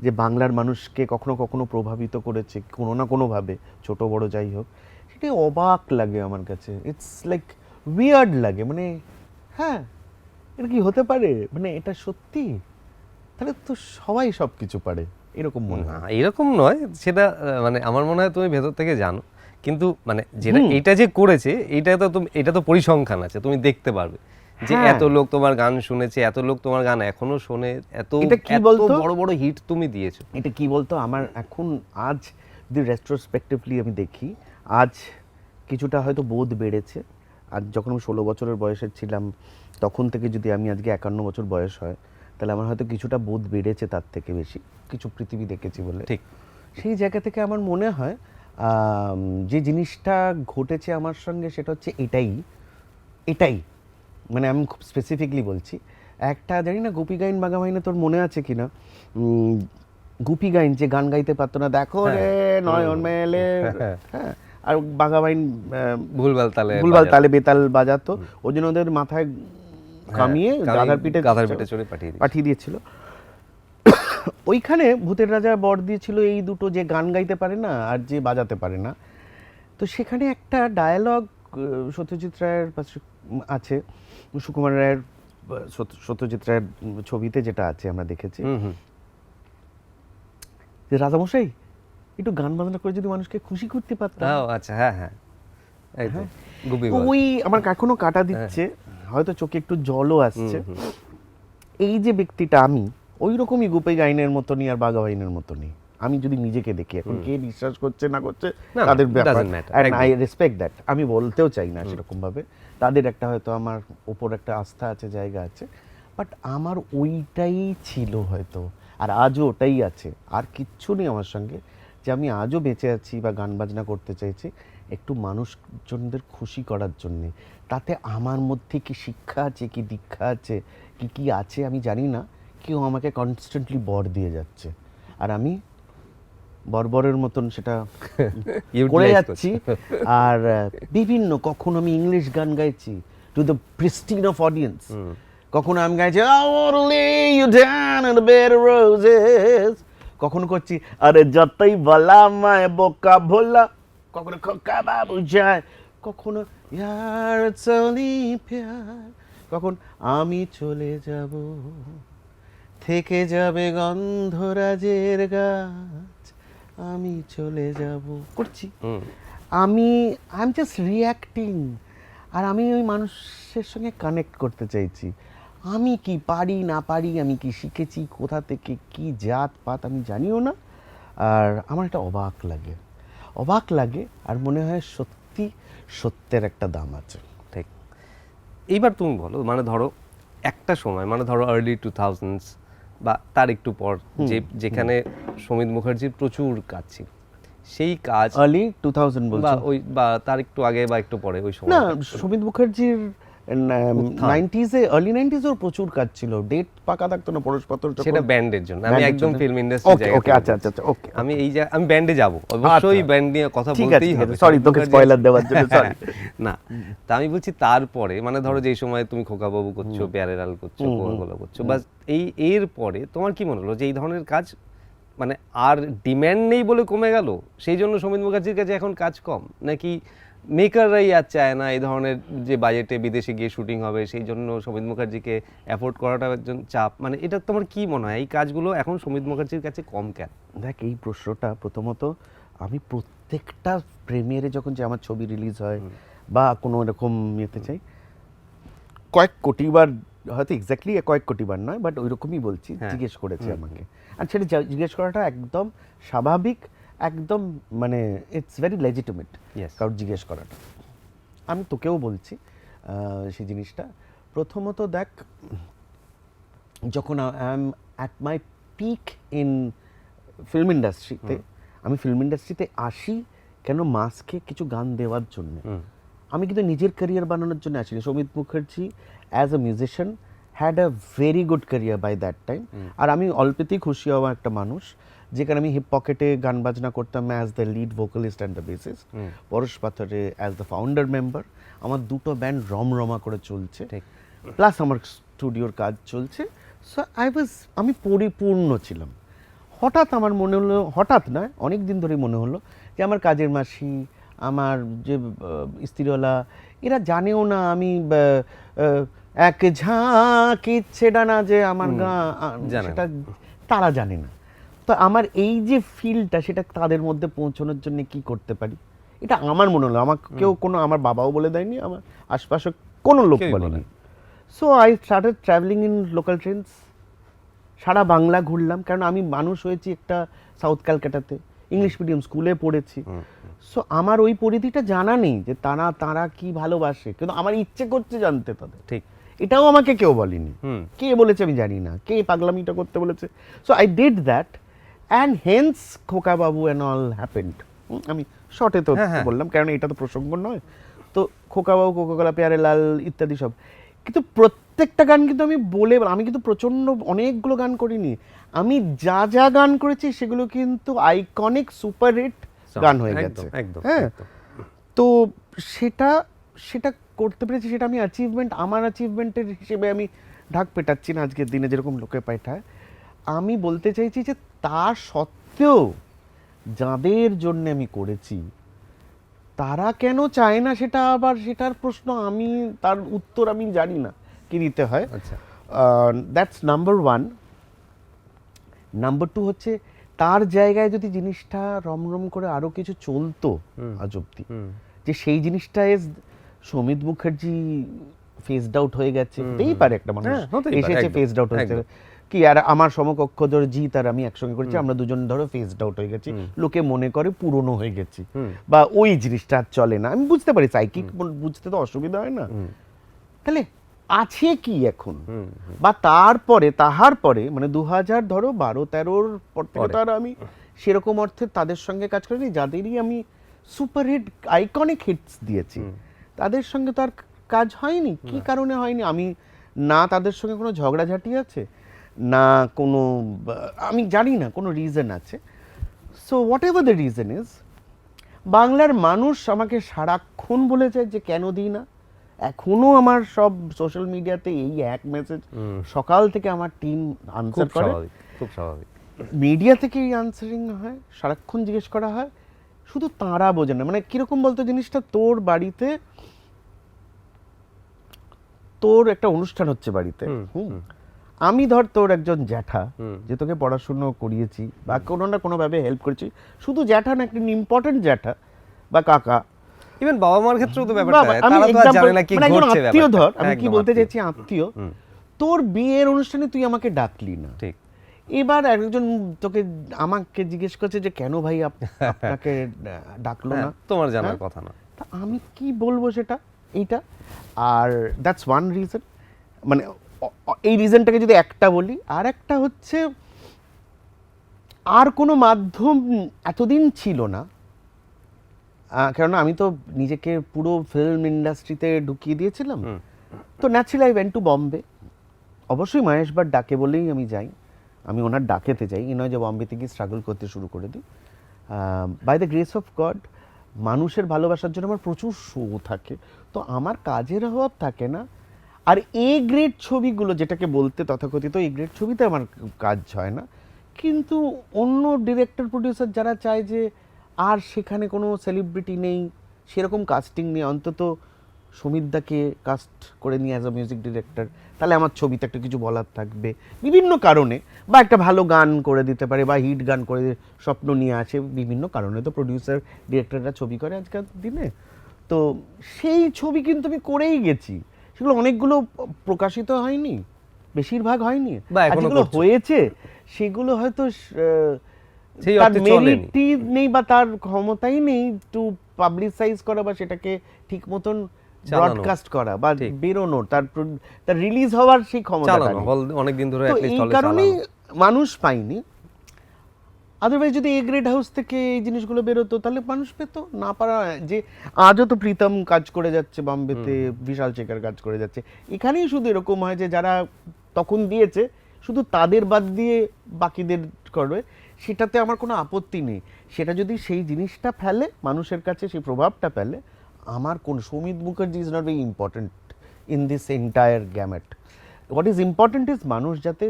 যে বাংলার মানুষকে কখনো কখনো প্রভাবিত করেছে কোনো না কোনোভাবে, ছোট বড় যাই হোক, সেটা অবাক লাগে আমার কাছে। ইটস লাইক উইয়ার্ড লাগে, মানে হ্যাঁ এটা কি হতে পারে, মানে এটা সত্যি, তাহলে তো সবাই সব কিছু পারে, এরকম মনে হয়। না, এরকম নয়, সেটা মানে আমার মনে হয় তুমি ভেতর থেকে জানো, কিন্তু মানে যেটা এটা যে করেছে, এটা তো পরিসংখ্যান আছে, তুমি দেখতে পারবে যে হ্যাঁ। এত লোক তোমার গান শুনেছে, এত লোক তোমার গান এখনো শোনে, এত এটা কি এত বলতো? বড় বড় হিট তুমি দিয়েছো। এটা কি বলতো, আমার এখন আজ যদি রেট্রোস্পেক্টিভলি আমি দেখি, আজ কিছুটা হয়তো বোধ বেড়েছে। আজ যখন আমি 16 বছরের বয়সের ছিলাম, তখন থেকে যদি আমি আজকে 51 বছর বয়স হয়, তাহলে আমার হয়তো কিছুটা বোধ বেড়েছে, তার থেকে বেশি কিছু পৃথিবী দেখেছি বলে। ঠিক। সেই জায়গা থেকে আমার মনে হয় যে জিনিসটা ঘটেছে আমার সঙ্গে, সেটা হচ্ছে এটাই মানে আমি খুব স্পেসিফিকলি বলছি। একটা জানি না গোপী গাইন বাঘা মাইনে তোর মনে আছে কিনা, গুপি গাইন যে গান গাইতে পারতো না, দেখো রে নয়ন মেলে, হ্যাঁ, আর বাঘাবাইন ভুলভাল তালে বেতাল বাজাতো, ওই জন্য ওদের মাথায় কামিয়ে গাধার পিঠে চড়ে পাঠিয়ে দিয়েছিল। ওইখানে ভূতের রাজা বর দিয়েছিল এই দুটো, যে গান গাইতে পারে না আর যে বাজাতে পারে না। তো সেখানে একটা ডায়ালগ সত্যজিৎ রায়ের আছে, সুকুমার রায়ের, সত্যজিৎ রায়ের ছবিতে যেটা আছে আমরা দেখেছি, যে রাজামশাই একটু গান বাজনা করে যদি মানুষকে খুশি করতে পারতাম। আচ্ছা, হ্যাঁ হ্যাঁ, ওই আমার এখনো কাটা দিচ্ছে, হয়তো চোখে একটু জলও আসছে। এই যে ব্যক্তিটা আমি ওই রকমই গুপি গাইনের মতনই আর বাঘাবাইনের মতনই, আমি যদি নিজেকে দেখি, এখন কে বিশ্বাস করছে না করছে তাদের ব্যাপার, এন্ড আই রেসপেক্ট দ্যাট, আমি বলতেও চাই না সেরকম ভাবে, তাদের একটা হয়তো আমার উপর একটা আস্থা আছে, জায়গা আছে, বাট আমার ওইটাই ছিল হয়তো, আর আজও ওটাই আছে, আর কিচ্ছু নেই আমার সঙ্গে, যে আমি আজও বেঁচে আছি বা গান বাজনা করতে চাইছি একটু মানুষজনদের খুশি করার জন্যে। তাতে আমার মধ্যে কি শিক্ষা আছে, কি দীক্ষা আছে, কি কি আছে আমি জানি না, কেউ আমাকে কনস্ট্যান্টলি বর দিয়ে যাচ্ছে, আর আমি বর্বরের মতন সেটা করে যাচ্ছি। আর বিভিন্ন, কখনো আমি ইংলিশ গান গাইছি to the pristine of audience, কখনো আমি গাইছি I wanna lay you down in the bed of roses, কখনো করছি আরে যতই বলা মায় বোকা ভোলা, কখনো খোকা বাবু যায়, কখনো यार it's only प्यार, কখন আমি চলে যাব থেকে যাবে গন্ধরাজের গাছ, আমি চলে যাব করছি। আমি আই এম জাস্ট রিঅ্যাক্টিং, আর আমি ওই মানুষের সঙ্গে কানেক্ট করতে চাইছি। আমি কি পারি না পারি, আমি কি শিখেছি কোথা থেকে, কি জাত পাত আমি জানিও না, আর আমার এটা অবাক লাগে, আর মনে হয় সত্যি সত্যের একটা দাম আছে। ঠিক। এইবার তুমি বলো, মানে ধরো একটা সময়, মানে ধরো আর্লি 2000s বা তার একটু পর, যেখানে সমীর মুখার্জির প্রচুর কাজ ছিল, সেই কাজ আর্লি 2000 বলছো, বা তার একটু আগে বা একটু পরে ওই সময়? না, সমীর মুখার্জির 90s এ, আর্লি 90s ওর প্রচুর কাজ ছিল, ডেট পাকা থাকতো না, পরশপত্র, সেটা ব্যান্ডের জন্য। আমি একদম ফিল্ম ইন্ডাস্ট্রি জায়গা, ওকে, আচ্ছা, ওকে, আমি ব্যান্ডে যাব, অবশ্যই ব্যান্ড নিয়ে কথা বলতেই হবে। সরি তোকে স্পয়লার দেওয়ার জন্য, সরি। না, তা আমি বলছি তারপরে, মানে ধরো যেই সময় তুমি খোকা বাবু করছো, প্যারের আল করছো, কোকাকোলা করছো, বাস এর পরে তোমার কি মনে হলো যে এই ধরনের কাজ মানে আর ডিম্যান্ড নেই বলে কমে গেল, সেই জন্য সমীর মুখার্জির কাছে এখন কাজ কম, নাকি মেকাররাই আর চায় না এই ধরনের যে বাজেটে বিদেশে গিয়ে শুটিং হবে, সেই জন্য সমীর মুখার্জিকে অ্যাফোর্ড করাটা একজন চাপ, মানে এটা তোমার কি মনে হয় এই কাজগুলো এখন সমীর মুখার্জির কাছে কম কেন? দেখ, এই প্রশ্নটা প্রথমত আমি প্রত্যেকটা প্রিমিয়ারে যখন যে আমার ছবি রিলিজ হয় বা কোনো এরকম ইয়েতে চাই, কয়েক কোটিবার, হয়তো এক্স্যাক্টলি কয়েক কোটিবার নয়, বাট ওই রকমই বলছি, জিজ্ঞেস করেছে আমাকে, আর সেটা জিজ্ঞেস করাটা একদম স্বাভাবিক, একদম মানে ইটস ভেরি লেজিটিমেট কারণ জিজ্ঞেস করাটা। আমি তোকেও বলছি সেই জিনিসটা। প্রথমত দেখ, যখন I am at my peak in film ইন্ডাস্ট্রিতে, আমি ফিল্ম ইন্ডাস্ট্রিতে আসি কেন, মাসকে কিছু গান দেওয়ার জন্য, আমি কিন্তু নিজের ক্যারিয়ার বানানোর জন্য আসিনি। Samir Mukherjee as a musician had a very good career by that time, আর আমি অল্পতেই খুশি হওয়া একটা মানুষ, যেখানে আমি হিপ পকেটে গান বাজনা করতাম as the lead vocalist and the bassist, পরশ পাথরে অ্যাজ দ্য ফাউন্ডার মেম্বার, আমার দুটো ব্যান্ড রমরমা করে চলছে, প্লাস আমার স্টুডিওর কাজ চলছে। সো আমি পরিপূর্ণ ছিলাম। হঠাৎ আমার মনে হলো, হঠাৎ নয়, অনেক দিন ধরেই মনে হলো যে আমার কাজের মাসি, আমার যে স্ত্রীওয়ালা, এরা জানেও না আমি এক ঝাঁক ইচ্ছে ডানা যে আমার গান, সেটা তারা জানে না। তো আমার এই যে ফিলটা, সেটা তাদের মধ্যে পৌঁছানোর জন্য কি করতে পারি, এটা আমার মনে হলো। আমার কেউ কোনো, আমার বাবাও বলে দেয়নি, আমার আশপাশে কোনো লোক বলেনি। So I started travelling in local trains, সারা বাংলা ঘুরলাম, কারণ আমি মানুষ হয়েছি একটা সাউথ ক্যালকাটাতে, ইংলিশ মিডিয়াম স্কুলে পড়েছি। সো আমার ওই পরিধিটা জানা নেই যে তারা কি ভালোবাসে, কিন্তু আমার ইচ্ছে করছে জানতে তাদের। ঠিক, এটাও আমাকে কেউ বলেনি, কে বলেছে আমি জানি না, কে পাগলামিটা করতে বলেছে। So I did that, and hence খোকা বাবু অ্যান্ড অল হ্যাপেন্ড। আমি শর্টে তো বললাম, কারণ এটা তো প্রসঙ্গ নয়। তো খোকা বাবু, কোকাকোলা, প্যারে লাল ইত্যাদি সব, কিন্তু প্রত্যেকটা গান কিন্তু আমি কিন্তু প্রচন্ড অনেকগুলো গান করিনি, আমি যা যা গান করেছি সেগুলো কিন্তু আইকনিক সুপারহিট গান হয়ে গেছে। একদম হ্যাঁ, একদম। তো সেটা সেটা করতে পেরেছি, সেটা আমি অ্যাচিভমেন্ট, আমার অ্যাচিভমেন্টের হিসেবে আমি ঢাক পেটাচ্ছি না আজকের দিনে যেরকম লোকে পাঠায়। আমি বলতে চাইছি যে তা সত্ত্বেও যাদের জন্য আমি করেছি তারা কেন চায় না, সেটা আবার সেটার প্রশ্ন, আমি তার উত্তর আমি জানি না কি দিতে হয়। আচ্ছা। That's number one. Number two হচ্ছে তার জায়গায় যদি জিনিসটা রমরম করে আরো কিছু চলতো আজ অব্দি, যে সেই জিনিসটা সমিত মুখার্জি ফেসড আউট হয়ে গেছে, হতেই পারে একটা মানুষ হ্যাঁ, হতেই পারে, এসেছে একদম, ফেসড আউট হয়েছে, একদম। কি আর আমার সমকক্ষ ধরে জিৎ আর আমি একসঙ্গে করেছি, আমরা দুজন ধরো ফেসড আউট হয়ে গেছি, লোকে মনে করে পুরনো হয়ে গেছি, বা ওই জিনিসটা আর চলে না। আমি বুঝতে পারি সাইকিক, বুঝতে তো অসুবিধা হয় না। তাহলে আছে কি এখন, বা তাহার পরে মানে 2012-13 পর থেকে তো আর আমি সেরকম অর্থে তাদের সঙ্গে কাজ করিনি, যাদেরই আমি সুপারহিট আইকনিক হিটস দিয়েছি তাদের সঙ্গে তো আর কাজ হয়নি। কি কারণে হয়নি আমি, না তাদের সঙ্গে কোনো ঝগড়াঝাটি আছে, না কোনো আমি জানি না, কোনো রিজন আছে। So what ever the reason is, বাংলার মানুষ আমাকে সারাক্ষণ বলে যায় যে কেন দিই না। এখনো আমার সব সোশ্যাল মিডিয়াতে এই এক মেসেজ সকাল থেকে আমার টিম আনসার করে, খুব স্বাভাবিক। মিডিয়া থেকে এই আনসারিং হয়, সারাক্ষণ জিজ্ঞেস করা হয়, শুধু তাঁরা বোঝেন না। মানে কিরকম বলতো জিনিসটা, তোর বাড়িতে তোর একটা অনুষ্ঠান হচ্ছে বাড়িতে, আমি ধর তোর একজন জ্যাঠা, যে তোকে পড়াশুনো করিয়েছি বা কোনো না কোনো ভাবে হেল্প করেছি, শুধু জ্যাঠা না, একটা ইম্পর্টেন্ট জ্যাঠা বা কাকা, ইভেন বাবা মার ক্ষেত্রেও তো ব্যাপারটা বাবা, আমি তারা তো আর জানে না কি মানে একজন ঘটছে আত্মীয় ধর, ব্যাপারটা। আমি কি একদম বলতে আত্মীয়। চাইছি আত্মীয়, তোর বিয়ের অনুষ্ঠানে তুই আমাকে ডাকলি না, ঠিক। এবার একজন তোকে আমাকে জিজ্ঞেস করছে যে কেন ভাই আপনাকে ডাকলো না, হ্যাঁ, তোমার জানার হ্যাঁ? কথা না। তা আমি কি বলবো সেটা, এইটা। আর দ্যাটস ওয়ান রিজন, মানে এই রিজনটাকে যদি একটা বলি, আর একটা হচ্ছে আর কোনো মাধ্যম এতদিন ছিল না, কেননা আমি তো নিজেকে পুরো ফিল্ম ইন্ডাস্ট্রিতে ঢুকিয়ে দিয়েছিলাম। তো naturally I went to Bombay, অবশ্যই মহেশ ভাট ডাকে বলেই আমি যাই, আমি ওনার ডাকেতে যাই, এই নয় যে বম্বেতে গিয়ে স্ট্রাগল করতে শুরু করে দিই। By the grace of God মানুষের ভালোবাসার জন্য আমার প্রচুর শো থাকে, তো আমার কাজের অভাব থাকে না। আর এ গ্রেড ছবিগুলো যেটাকে বলতে তথাকথিত এ গ্রেড ছবিতে আমার কাজ হয় না, কিন্তু অন্য ডিরেক্টর প্রডিউসার যারা চায় যে আর সেখানে কোনো সেলিব্রিটি নেই, সেরকম কাস্টিং নেই, অন্তত সমিতদাকে কাস্ট করে নিয়ে অ্যাজ আ মিউজিক ডিরেক্টর, তাহলে আমার ছবিতে একটা কিছু বলার থাকবে বিভিন্ন কারণে, বা একটা ভালো গান করে দিতে পারে, বা হিট গান করে স্বপ্ন নিয়ে আসে, বিভিন্ন কারণে তো প্রডিউসার ডিরেক্টররা ছবি করে আজকাল দিনে। তো সেই ছবি কিন্তু আমি করেই গেছি, সেগুলো অনেকগুলো প্রকাশিত হয়নি, বেশিরভাগ হয়নি, বা আর এখনো যেগুলো করছো। হয়েছে সেগুলো হয়তো সেই তার অর্থে চলেনি। মেরিটই নেই বা তার ক্ষমতাই নেই টু পাবলিসাইজ করা বা সেটাকে ঠিক মতন চালানো। ব্রডকাস্ট করা বা ঠিক। বেরোনোর, তার রিলিজ হওয়ার সেই ক্ষমতাটা চালানো নেই। হল অনেকদিন ধরে তো at least এই হলে কারণেই চালানো। মানুষ পায়নি। আদারওয়াইজ যদি এ গ্রেড হাউস থেকে এই জিনিসগুলো বেরোতো তাহলে মানুষ পেতো। না পারা যে আজও তো প্রীতম কাজ করে যাচ্ছে বম্বেতে, বিশাল শেখর কাজ করে যাচ্ছে, এখানেই শুধু এরকম হয় যে যারা তখন দিয়েছে শুধু তাদের বাদ দিয়ে বাকিদের করবে, সেটাতে আমার কোনো আপত্তি নেই। সেটা যদি সেই জিনিসটা ফেলে মানুষের কাছে, সেই প্রভাবটা ফেলে, আমার কোন Samit Mukherjee is not very important in this entire gamete. What is important is মানুষ যাতে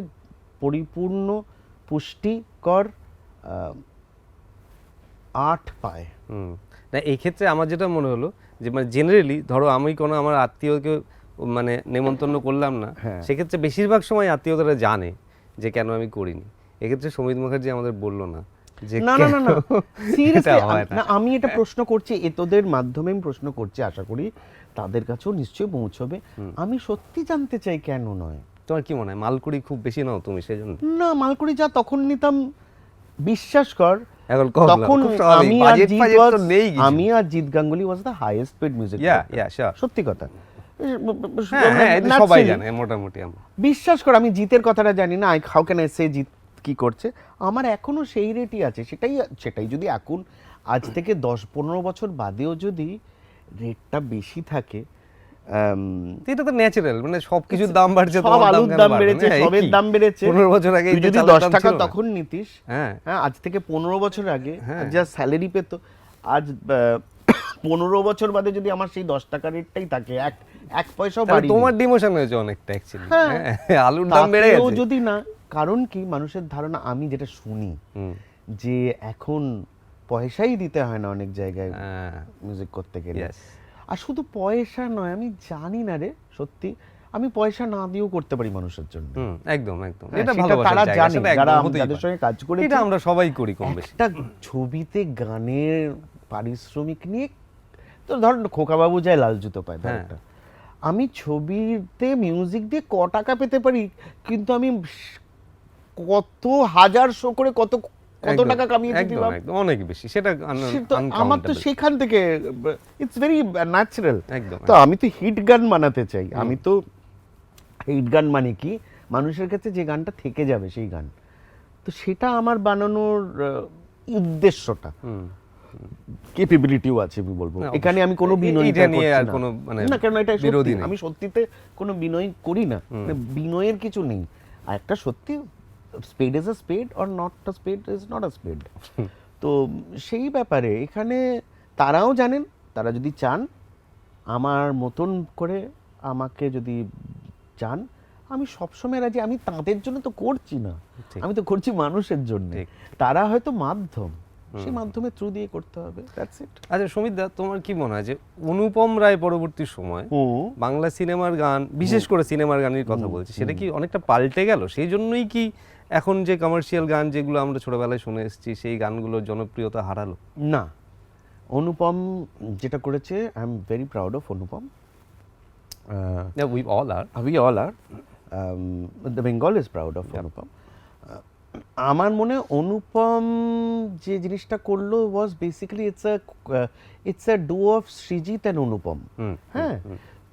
পরিপূর্ণ পুষ্টিকর আর্ট পায়। না এই ক্ষেত্রে আমার যেটা মনে হলো যে মানে জেনারেলি ধরো আমি কোনো আমার আত্মীয়কে মানে নেমন্তন্ন করলাম না, হ্যাঁ। সেক্ষেত্রে বেশিরভাগ সময় আত্মীয়তারা জানে যে কেন আমি করিনি। এক্ষেত্রে সমিত মুখার্জি আমাদের বললো না যে না না না না এটা হয় সিরিয়াসলি, না আমি এটা প্রশ্ন করছি, তোদের মাধ্যমে আমি প্রশ্ন করছি, আশা করি তাদের কাছেও নিশ্চয়ই পৌঁছবে। আমি সত্যি জানতে চাই কেন নয়। তোমার কি মনে হয় মালকুড়ি খুব বেশি নাও তুমি সেজন্য? না, মালকুড়ি যা তখন নিতাম, বিশ্বাস কর, এখন কম নাও, তখন খুব স্বাভাবিক, আমি আর বাজেট জিৎ ফাজেট তো was- নেই কিছু। আমি আর Jeet Ganguly was the highest paid music. Yeah, sure. সত্যি কথা। হ্যাঁ হ্যাঁ, এটা সবাই Naturally, জানে মোটামুটি আমরা। বিশ্বাস কর, আমি জিতের কথাটা জানি না, হাউ ক্যান আই সে জিত কি করছে, আমার এখনো সেই রেটই আছে। সেটাই যদি এখন আজ থেকে 10-15 বছর বাদেও যদি রেটটা বেশি থাকে, এটা তো ন্যাচারাল, মানে সবকিছুর দাম বাড়ছে, সব আলুর দাম বেড়েছে, সবের দাম বেড়েছে। 15 বছর আগে তুই যদি 10 টাকা তখন নিতিস, হ্যাঁ হ্যাঁ, আজ থেকে 15 বছর আগে হ্যাঁ। যা স্যালারি পেত, আজ 15 বছর বাদে যদি আমার সেই 10 টাকা রেটটাই থাকে, এক পয়সাও বাড়ি, তোমার ডিমোশন হয়েছে অনেকটা অ্যাকচুয়ালি। হ্যাঁ। আলুর দাম বেড়ে তাতেও গেছে। যদি না, কারণ কি মানুষের ধারণা, আমি যেটা শুনি যে এখন পয়সাই দিতে হয় না অনেক জায়গায় হ্যাঁ, মিউজিক করতে গেলে। yes. আর শুধু পয়সা নয়, আমি জানি না রে সত্যি, আমি পয়সা না দিয়েও করতে পারি মানুষের জন্য। একদম একদম, হ্যাঁ, এটা সেটা ভালোবাসার তারা জায়গা, জানে, সেটা যারা একদম হতেই যাদের পারে। সঙ্গে কাজ করেছি। এটা আমরা সবাই করি কম বেশি। একটা ছবিতে গানের পারিশ্রমিক নিয়ে, তো ধর খোকাবাবু যায় লাল জুতো পায়, ধর হ্যাঁ। একটা। আমি ছবিতে মিউজিক দিয়ে টাকা পেতে পারি, কিন্তু আমি কত হাজার শো করে কত একদম, টাকা কামিয়েছি একদম, দিলাম। একদম, অনেক বেশি, সেটা আমার তো সেখান থেকে ইটস ভেরি ন্যাচারাল। একদম, তো আমি তো হিট গান বানাতে চাই, আমি তো হিট গান মানে কি, মানুষের কাছে যে গানটা থেকে যাবে সেই গান, তো সেটা আমার বানানোর উদ্দেশ্যটা, ক্যাপাবিলিটিও আছে আমি বলবো। না, এখানে আমি কোনো বিনয় এটা নিয়ে আর কোনো মানে না, কারণ এটা বিরোধী সত্যি, নেই। আমি সত্যিতে কোনো বিনয় করি না, মানে বিনয়ের কিছু নেই। আর একটা সত্যি, spade is a spade or not a spade is not a spade. তো সেই ব্যাপারে এখানে তারাও জানেন, তারা যদি চান আমার মতন করে আমাকে যদি চান, আমি সবসময় রাজি। আমি তাদের জন্য তো করছি না, ঠিক। আমি তো করছি মানুষের জন্য। ঠিক। তারা হয়তো মাধ্যম, সেই মাধ্যমে থ্রু দিয়ে করতে হবে, দ্যাটস ইট। আচ্ছা সুমিত দা, তোমার কি মনে হয় যে অনুপম রায় পরবর্তী সময় বাংলা সিনেমার গান, বিশেষ করে সিনেমার গানের কথা বলছি, সেটা কি অনেকটা পাল্টে গেল? সেই জন্যই কি এখন যে কমার্শিয়াল গান যেগুলো আমরা ছোটবেলায় শুনে এসেছি, সেই গানগুলোর জনপ্রিয়তা হারালো? না, অনুপম যেটা করেছে, I am very proud of Anupam. We all are. We all are. The Bengal is proud of Anupam. আমার মনে হয় অনুপম যে জিনিসটা করলো was basically it's a duo of Srijit and অনুপম। হ্যাঁ,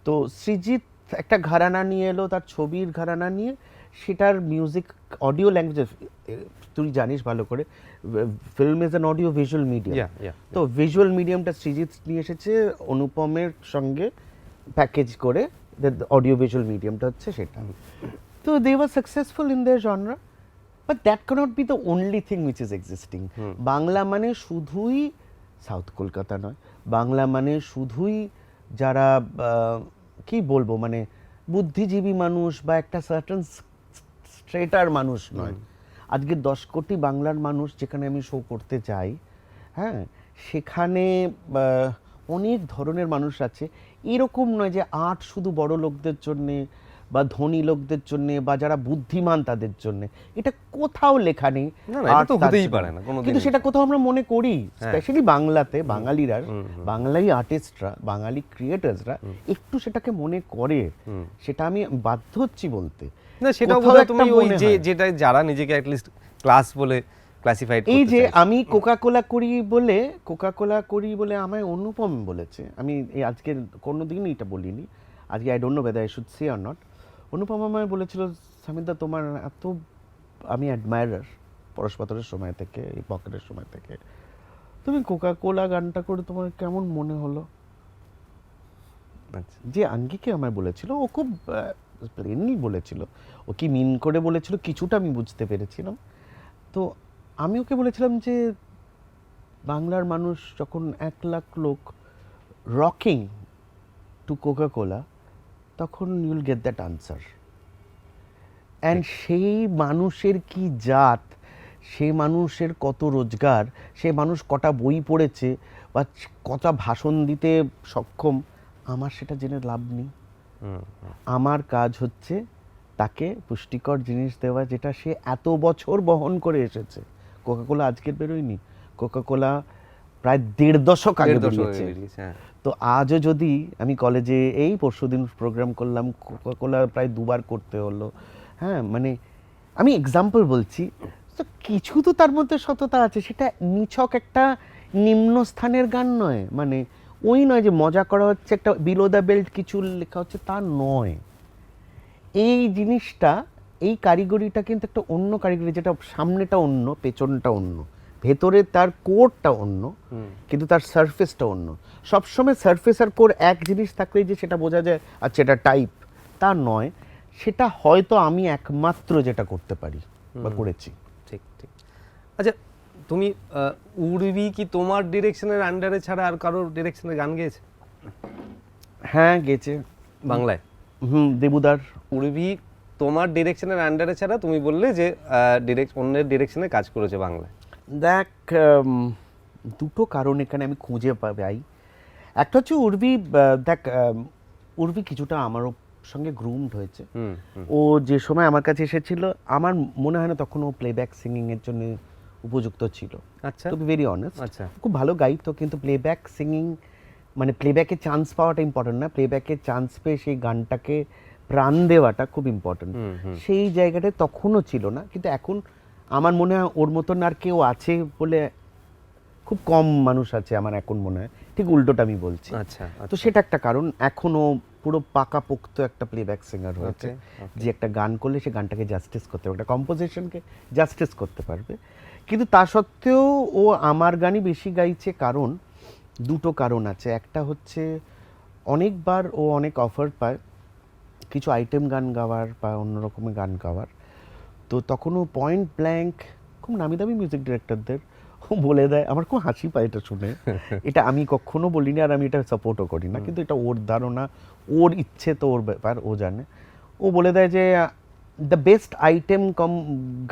তো সৃজিত একটা ঘরানা নিয়ে এলো, তার ছবির ঘরানা নিয়ে, সেটার মিউজিক অডিও ল্যাঙ্গুয়েজ, তুই জানিস ভালো করে, film is an audio visual medium. তো ভিজুয়াল মিডিয়ামটা সৃজিত নিয়ে এসেছে অনুপমের সঙ্গে প্যাকেজ করে, অডিও ভিজুয়াল মিডিয়ামটা হচ্ছে সেটা। তো they were successful in their genre, but that cannot be the only thing which is existing. Bangla মানে শুধুই সাউথ কলকাতা নয়, বাংলা মানে শুধুই যারা কি বলবো, মানে বুদ্ধিজীবী মানুষ বা একটা সার্টেন স্ট্রেটার মানুষ নয়। আজকে 10 কোটি বাংলার মানুষ যেখানে আমি শো করতে চাই, হ্যাঁ, সেখানে অনেক ধরনের মানুষ আছে। এরকম নয় যে আর্ট শুধু বড় লোকদের জন্যে বা ধনী লোকদের জন্যে বা যারা বুদ্ধিমান তাদের জন্যে, এটা কোথাও লেখা নেই। না, না, এটা তো হতেই পারে না কোনোদিনই। কিন্তু সেটা কোথাও আমরা মনে করি, স্পেশালি বাংলাতে, বাঙালিরা, বাঙালি আর্টিস্টরা, বাঙালি ক্রিয়েটার্সরা একটু সেটাকে মনে করে, সেটা আমি বাধ্য হচ্ছি বলতে। না, সেটাও বোধহয় তুমি ওই যে যেটা যারা নিজেকে অ্যাট লিস্ট ক্লাস বলে ক্লাসিফাইড করতে চায়। এই যে আমি কোকাকোলা করি বলে আমায় অনুপম বলেছে, আমি এই আজকের কোনোদিনই এটা বলিনি, আজকে I don't know whether I should say or not. Anupam আমায় বলেছিল, সামিদা তোমার এত আমি অ্যাডমায়ারার পরশপাথরের সময় থেকে, এই পকেটের সময় থেকে, তুমি কোকাকোলা গানটা করে তোমার কেমন মনে হলো? যে আঙ্গিকে আমায় বলেছিল, ও খুব প্লেনলি বলেছিল, ও কি মিন করে বলেছিল কিছুটা আমি বুঝতে পেরেছিলাম। তো আমি ওকে বলেছিলাম যে বাংলার মানুষ যখন 1 লাখ লোক রকিং টু কোকাকোলা, তখন ইউল গেট দ্যাট আনসার। অ্যান্ড সেই মানুষের কি জাত, সেই মানুষের কত রোজগার, সে মানুষ কটা বই পড়েছে বা কটা ভাষণ দিতে সক্ষম, আমার সেটা জেনে লাভ নেই। আমার কাজ হচ্ছে তাকে পুষ্টিকর জিনিস দেওয়া, যেটা সে এত বছর বহন করে এসেছে। কোকাকোলা আজকের বেরোয়নি, কোকাকোলা প্রায় 1.5 দশক আগে বেরিয়েছে। তো আজও যদি আমি কলেজে এই পরশুদিন প্রোগ্রাম করলাম, কোকাকোলা প্রায় 2 বার করতে হলো। হ্যাঁ, মানে আমি এক্সাম্পল বলছি, তো কিছু তো তার মধ্যে সততা আছে, সেটা নিছক একটা নিম্ন স্থানের গান নয়, মানে ওই নয় যে মজা করা হচ্ছে, একটা বিলো দ্য বেল্ট কিছু লেখা হচ্ছে, তা নয়। এই জিনিসটা, এই কারিগরিটা কিন্তু একটা অন্য কারিগরি, যেটা সামনেটা অন্য পেছনটা অন্য, ভেতরে তার কোরটা অন্য, কিন্তু তার সারফেসটা অন্য। সবসময় সারফেস আর কোর এক জিনিস থাকলেই যে সেটা বোঝা যায় আচ্ছা এটা টাইপ, তা নয়। সেটা হয়তো আমি একমাত্র যেটা করতে পারি বা করেছি। ঠিক ঠিক। আচ্ছা, তুমি উর্বি কি তোমার ডিরেকশনের আন্ডারে ছাড়া আর কারোর ডিরেকশনে গান গেয়েছে হ্যাঁ, গেছে বাংলায়? দেবুদার। উর্বি তোমার ডিরেকশনের আন্ডারে ছাড়া তুমি বললে যে অন্যের ডিরেকশনে কাজ করেছে বাংলায়। দেখ, দুটো কারণ এখানে আমি খুঁজে পাই। একটা হচ্ছে উর্বি, দেখ উর্বি কিছুটা আমারও সঙ্গে গ্রুমড হয়েছে। ও যে সময় আমার কাছে এসেছিল আমার মনে হয় না তখন ও প্লেব্যাক সিঙ্গিং এর জন্য উপযুক্ত ছিল। আচ্ছা, টু বি ভেরি অনেস্ট, আচ্ছা। খুব ভালো গাইতো, কিন্তু প্লেব্যাক সিঙ্গিং মানে প্লেব্যাকে চান্স পাওয়াটা ইম্পর্টেন্ট না, প্লেব্যাকে চান্স পেয়ে সেই গানটাকে প্রাণ দেওয়াটা খুব ইম্পর্টেন্ট। সেই জায়গাটায় তখনও ছিল না, কিন্তু এখন আমার মনে হয় ওর মতন আর কেউ আছে বলে খুব কম মানুষ আছে আমার এখন মনে হয়, ঠিক উল্টোটা আমি বলছি। আচ্ছা, তো সেটা একটা কারণ। এখনও পুরো পাকাপোক্ত একটা প্লেব্যাক সিঙ্গার হয়েছে, যে একটা গান করলে সে গানটাকে জাস্টিস করতে পারবে, একটা কম্পোজিশনকে জাস্টিস করতে পারবে। কিন্তু তা সত্ত্বেও ও আমার গানই বেশি গাইছে, কারণ দুটো কারণ আছে। একটা হচ্ছে অনেকবার ও অনেক অফার পায় কিছু আইটেম গান গাওয়ার বা অন্য রকমের গান গাওয়ার, তো তখন ও পয়েন্ট ব্ল্যাঙ্ক খুব নামি দামি মিউজিক ডিরেক্টরদের ও বলে দেয়। আমার খুব হাসি পায় এটা শুনে। এটা আমি কখনো বলিনি আর আমি এটা সাপোর্টও করি না, কিন্তু এটা ওর ধারণা, ওর ইচ্ছে, তো ওর ব্যাপার, ও জানে। ও বলে দেয় যে দ্য বেস্ট আইটেম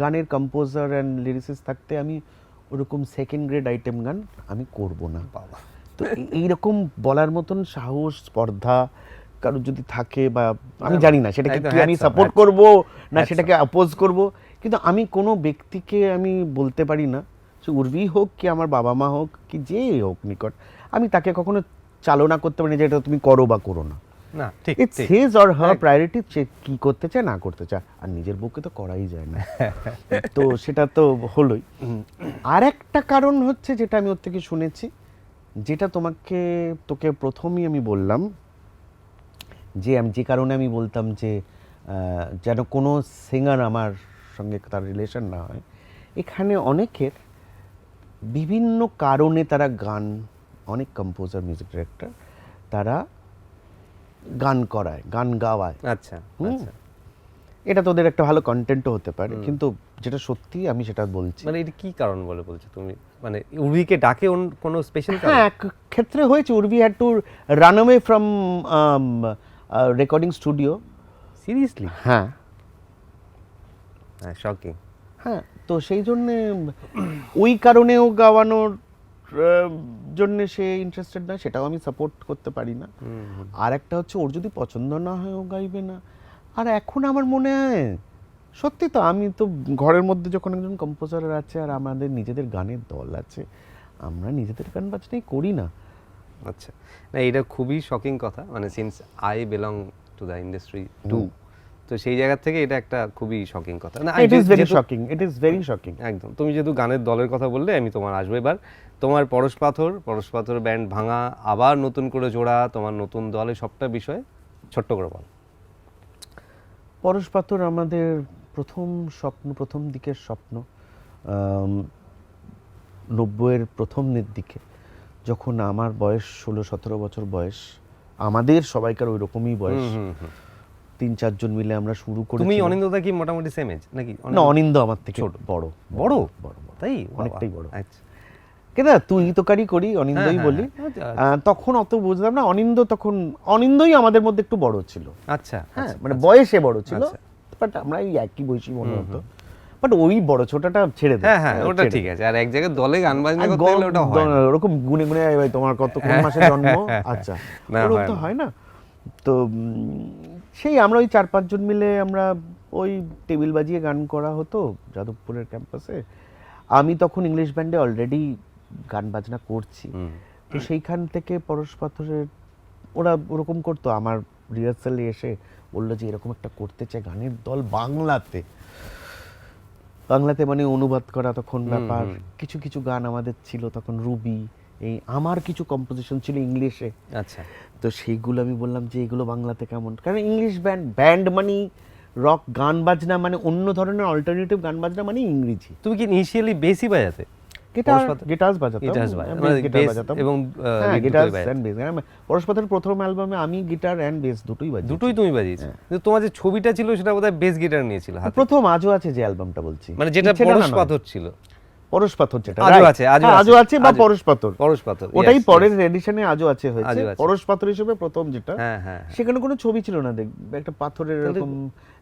গানের কম্পোজার অ্যান্ড লিরিসিস্ট থাকতে আমি ওরকম সেকেন্ড গ্রেড আইটেম গান আমি করব না। বাবা, তো এইরকম বলার মতন সাহস, স্পর্ধা কারোর যদি থাকে, বা আমি জানি না সেটাকে কি আমি সাপোর্ট করব না সেটাকে অপোজ করব, কিন্তু আমি কোনো ব্যক্তিকে আমি বলতে পারি না, সে উর্বি হোক কি আমার বাবা মা হোক কি যে হোক নিকট, আমি তাকে কখনো চালনা করতে পারি না যে এটা তুমি করো বা করো না। না, ঠিক it's his or her priority, সে কি করতে চায় না করতে চায়, আর নিজের বুকে তো করাই যায় না। তো সেটা তো হলোই। আর একটা কারণ হচ্ছে যেটা আমি ওর থেকে শুনেছি, যেটা তোকে প্রথমেই আমি বললাম, যে আমি যে কারণে আমি বলতাম যে যেন কোনো সিঙ্গার আমার সঙ্গে তার রিলেশন না হয়। এখানে অনেকের বিভিন্ন কারণে তারা গান, অনেক কম্পোজার, মিউজিক ডিরেক্টর তারা গান করায়, গান গাওয়ায়। আচ্ছা, এটা তোদের একটা ভালো কন্টেন্টও হতে পারে, কিন্তু যেটা সত্যি আমি সেটা বলছি। মানে এটা কি কারণ বলে বলছো তুমি? মানে উর্বিকে ডাকে কোনো স্পেশাল কারণ? হ্যাঁ, এক ক্ষেত্রে হয়েছে। Urvi had to run away from recording studio. Seriously? হ্যাঁ, শকিং। হ্যাঁ, তো সেই জন্যে ওই কারণেও গাওয়ানোর জন্যে সে ইন্টারেস্টেড না, সেটাও আমি সাপোর্ট করতে পারি না। আর একটা হচ্ছে ওর যদি পছন্দ না হয় ও গাইবে না। আর এখন আমার মনে হয় সত্যি তো, আমি তো ঘরের মধ্যে যখন একজন কম্পোজার আছে আর আমাদের নিজেদের গানের দল আছে, আমরা নিজেদের গান বাজনাই করি না। আচ্ছা, না এটা খুবই শকিং কথা, মানে since I belong to the industry too, তো সেই জায়গা থেকে এটা একটা খুবই শকিং কথা। না, it is very shocking, it is very shocking. একদম। তুমি যেহেতু গানের দলের কথা বললে, আমি তোমার আসবো এবার। তোমার পরশপাথর ব্যান্ড ভাঙা, আবার নতুন করে জোড়া, তোমার নতুন দলে, সবটা বিষয়ে ছোট্ট করে বল। পরশপাথর আমাদের প্রথম স্বপ্ন, প্রথম দিকের স্বপ্ন। 90-এর প্রথমের দিকে, যখন আমার বয়স 16-17 বছর বয়স, আমাদের সবাইকার ওই রকমই বয়স, 3-4 জন মিলে আমরা শুরু করি। তুমি অনিন্দদা কি মোটামুটি সেম এজ নাকি? না, অনিন্দ আমার থেকে বড়। বড়? তাই? অনেকটাই বড়। আচ্ছা, কেদা তুই তোকারি করি, অনিন্দই বলি। তখন অত বুঝলাম না। অনিন্দই আমাদের মধ্যে একটু বড় ছিল। আচ্ছা, হ্যাঁ, মানে বয়সে বড় ছিল, বাট আমরা এই একই বয়সী মনে হতো। বাট ওই বড় ছোটটা ছেড়ে দেয়। হ্যাঁ, ওটা ঠিক আছে। আর এক জায়গায় দলে গান বাজনা করতে গেলে ওটা হয় না। ওরকম গুনে গুনে ভাই তোমার কত কোন মাসে জন্ম, আচ্ছা, ওরকম তো হয় না। তো সেই আমরা ওই 4-5 জন মিলে আমরা ওই টেবিল বাজিয়ে গান করা হতো যাদবপুরের ক্যাম্পাসে। আমি তখন ইংলিশ ব্যান্ডে অলরেডি গান বাজনা করছি, তো সেইখান থেকে পরশপাথরের ওরা ওরকম করতো। আমার রিহার্সালে এসে বললো যে এরকম একটা করতে চাই গানের দল বাংলাতে মানে অনুবাদ করা তখন ব্যাপার। কিছু কিছু গান আমাদের ছিল তখন, রুবি, এই আমার কিছু কম্পোজিশন ছিল ইংলিশে। আচ্ছা, তো সেইগুলো আমি বললাম যে এগুলো বাংলাতে কেমন, কারণ ইংলিশ ব্যান্ড মানে রক গান বাজনা, মানে অন্য ধরনের অল্টারনেটিভ গান বাজনা মানে ইংরেজি। তুমি কি ইনিশিয়ালি বেসই বাজাতে? গিটার বাজাতাম, গিটার্স bass guitar বাজাতাম এবং হ্যাঁ lead গিটার দুটোই বাজাতে। And base. পরশপাতের প্রথম অ্যালবামে আমি গিটার এন্ড বেস দুটোই বাজাই। দুটোই তুমি বাজিয়েছো, কিন্তু তোমার যে ছবিটা ছিল সেটা বোধহয় বেস গিটার নিয়েছিল হাতে, প্রথম আজও আছে যে অ্যালবামটা বলছি, মানে যেটা ইচ্ছে ডানা পরশ নয়। পাথর ছিল। পরশ পাথর যেটা আজও right? আছে, আজও হ্যাঁ, আছে, আজও আছে বা আজও- পরশ পাথর, পরশ পাথর, ওটাই yes, পরের yes. এডিশনে আজও আছে হয়েছে। আজও আছে। পরশ পাথর হিসেবে প্রথম যেটা, হ্যাঁ হ্যাঁ। সেখানে কোনো ছবি ছিল না, দেখবে একটা পাথরের এরকম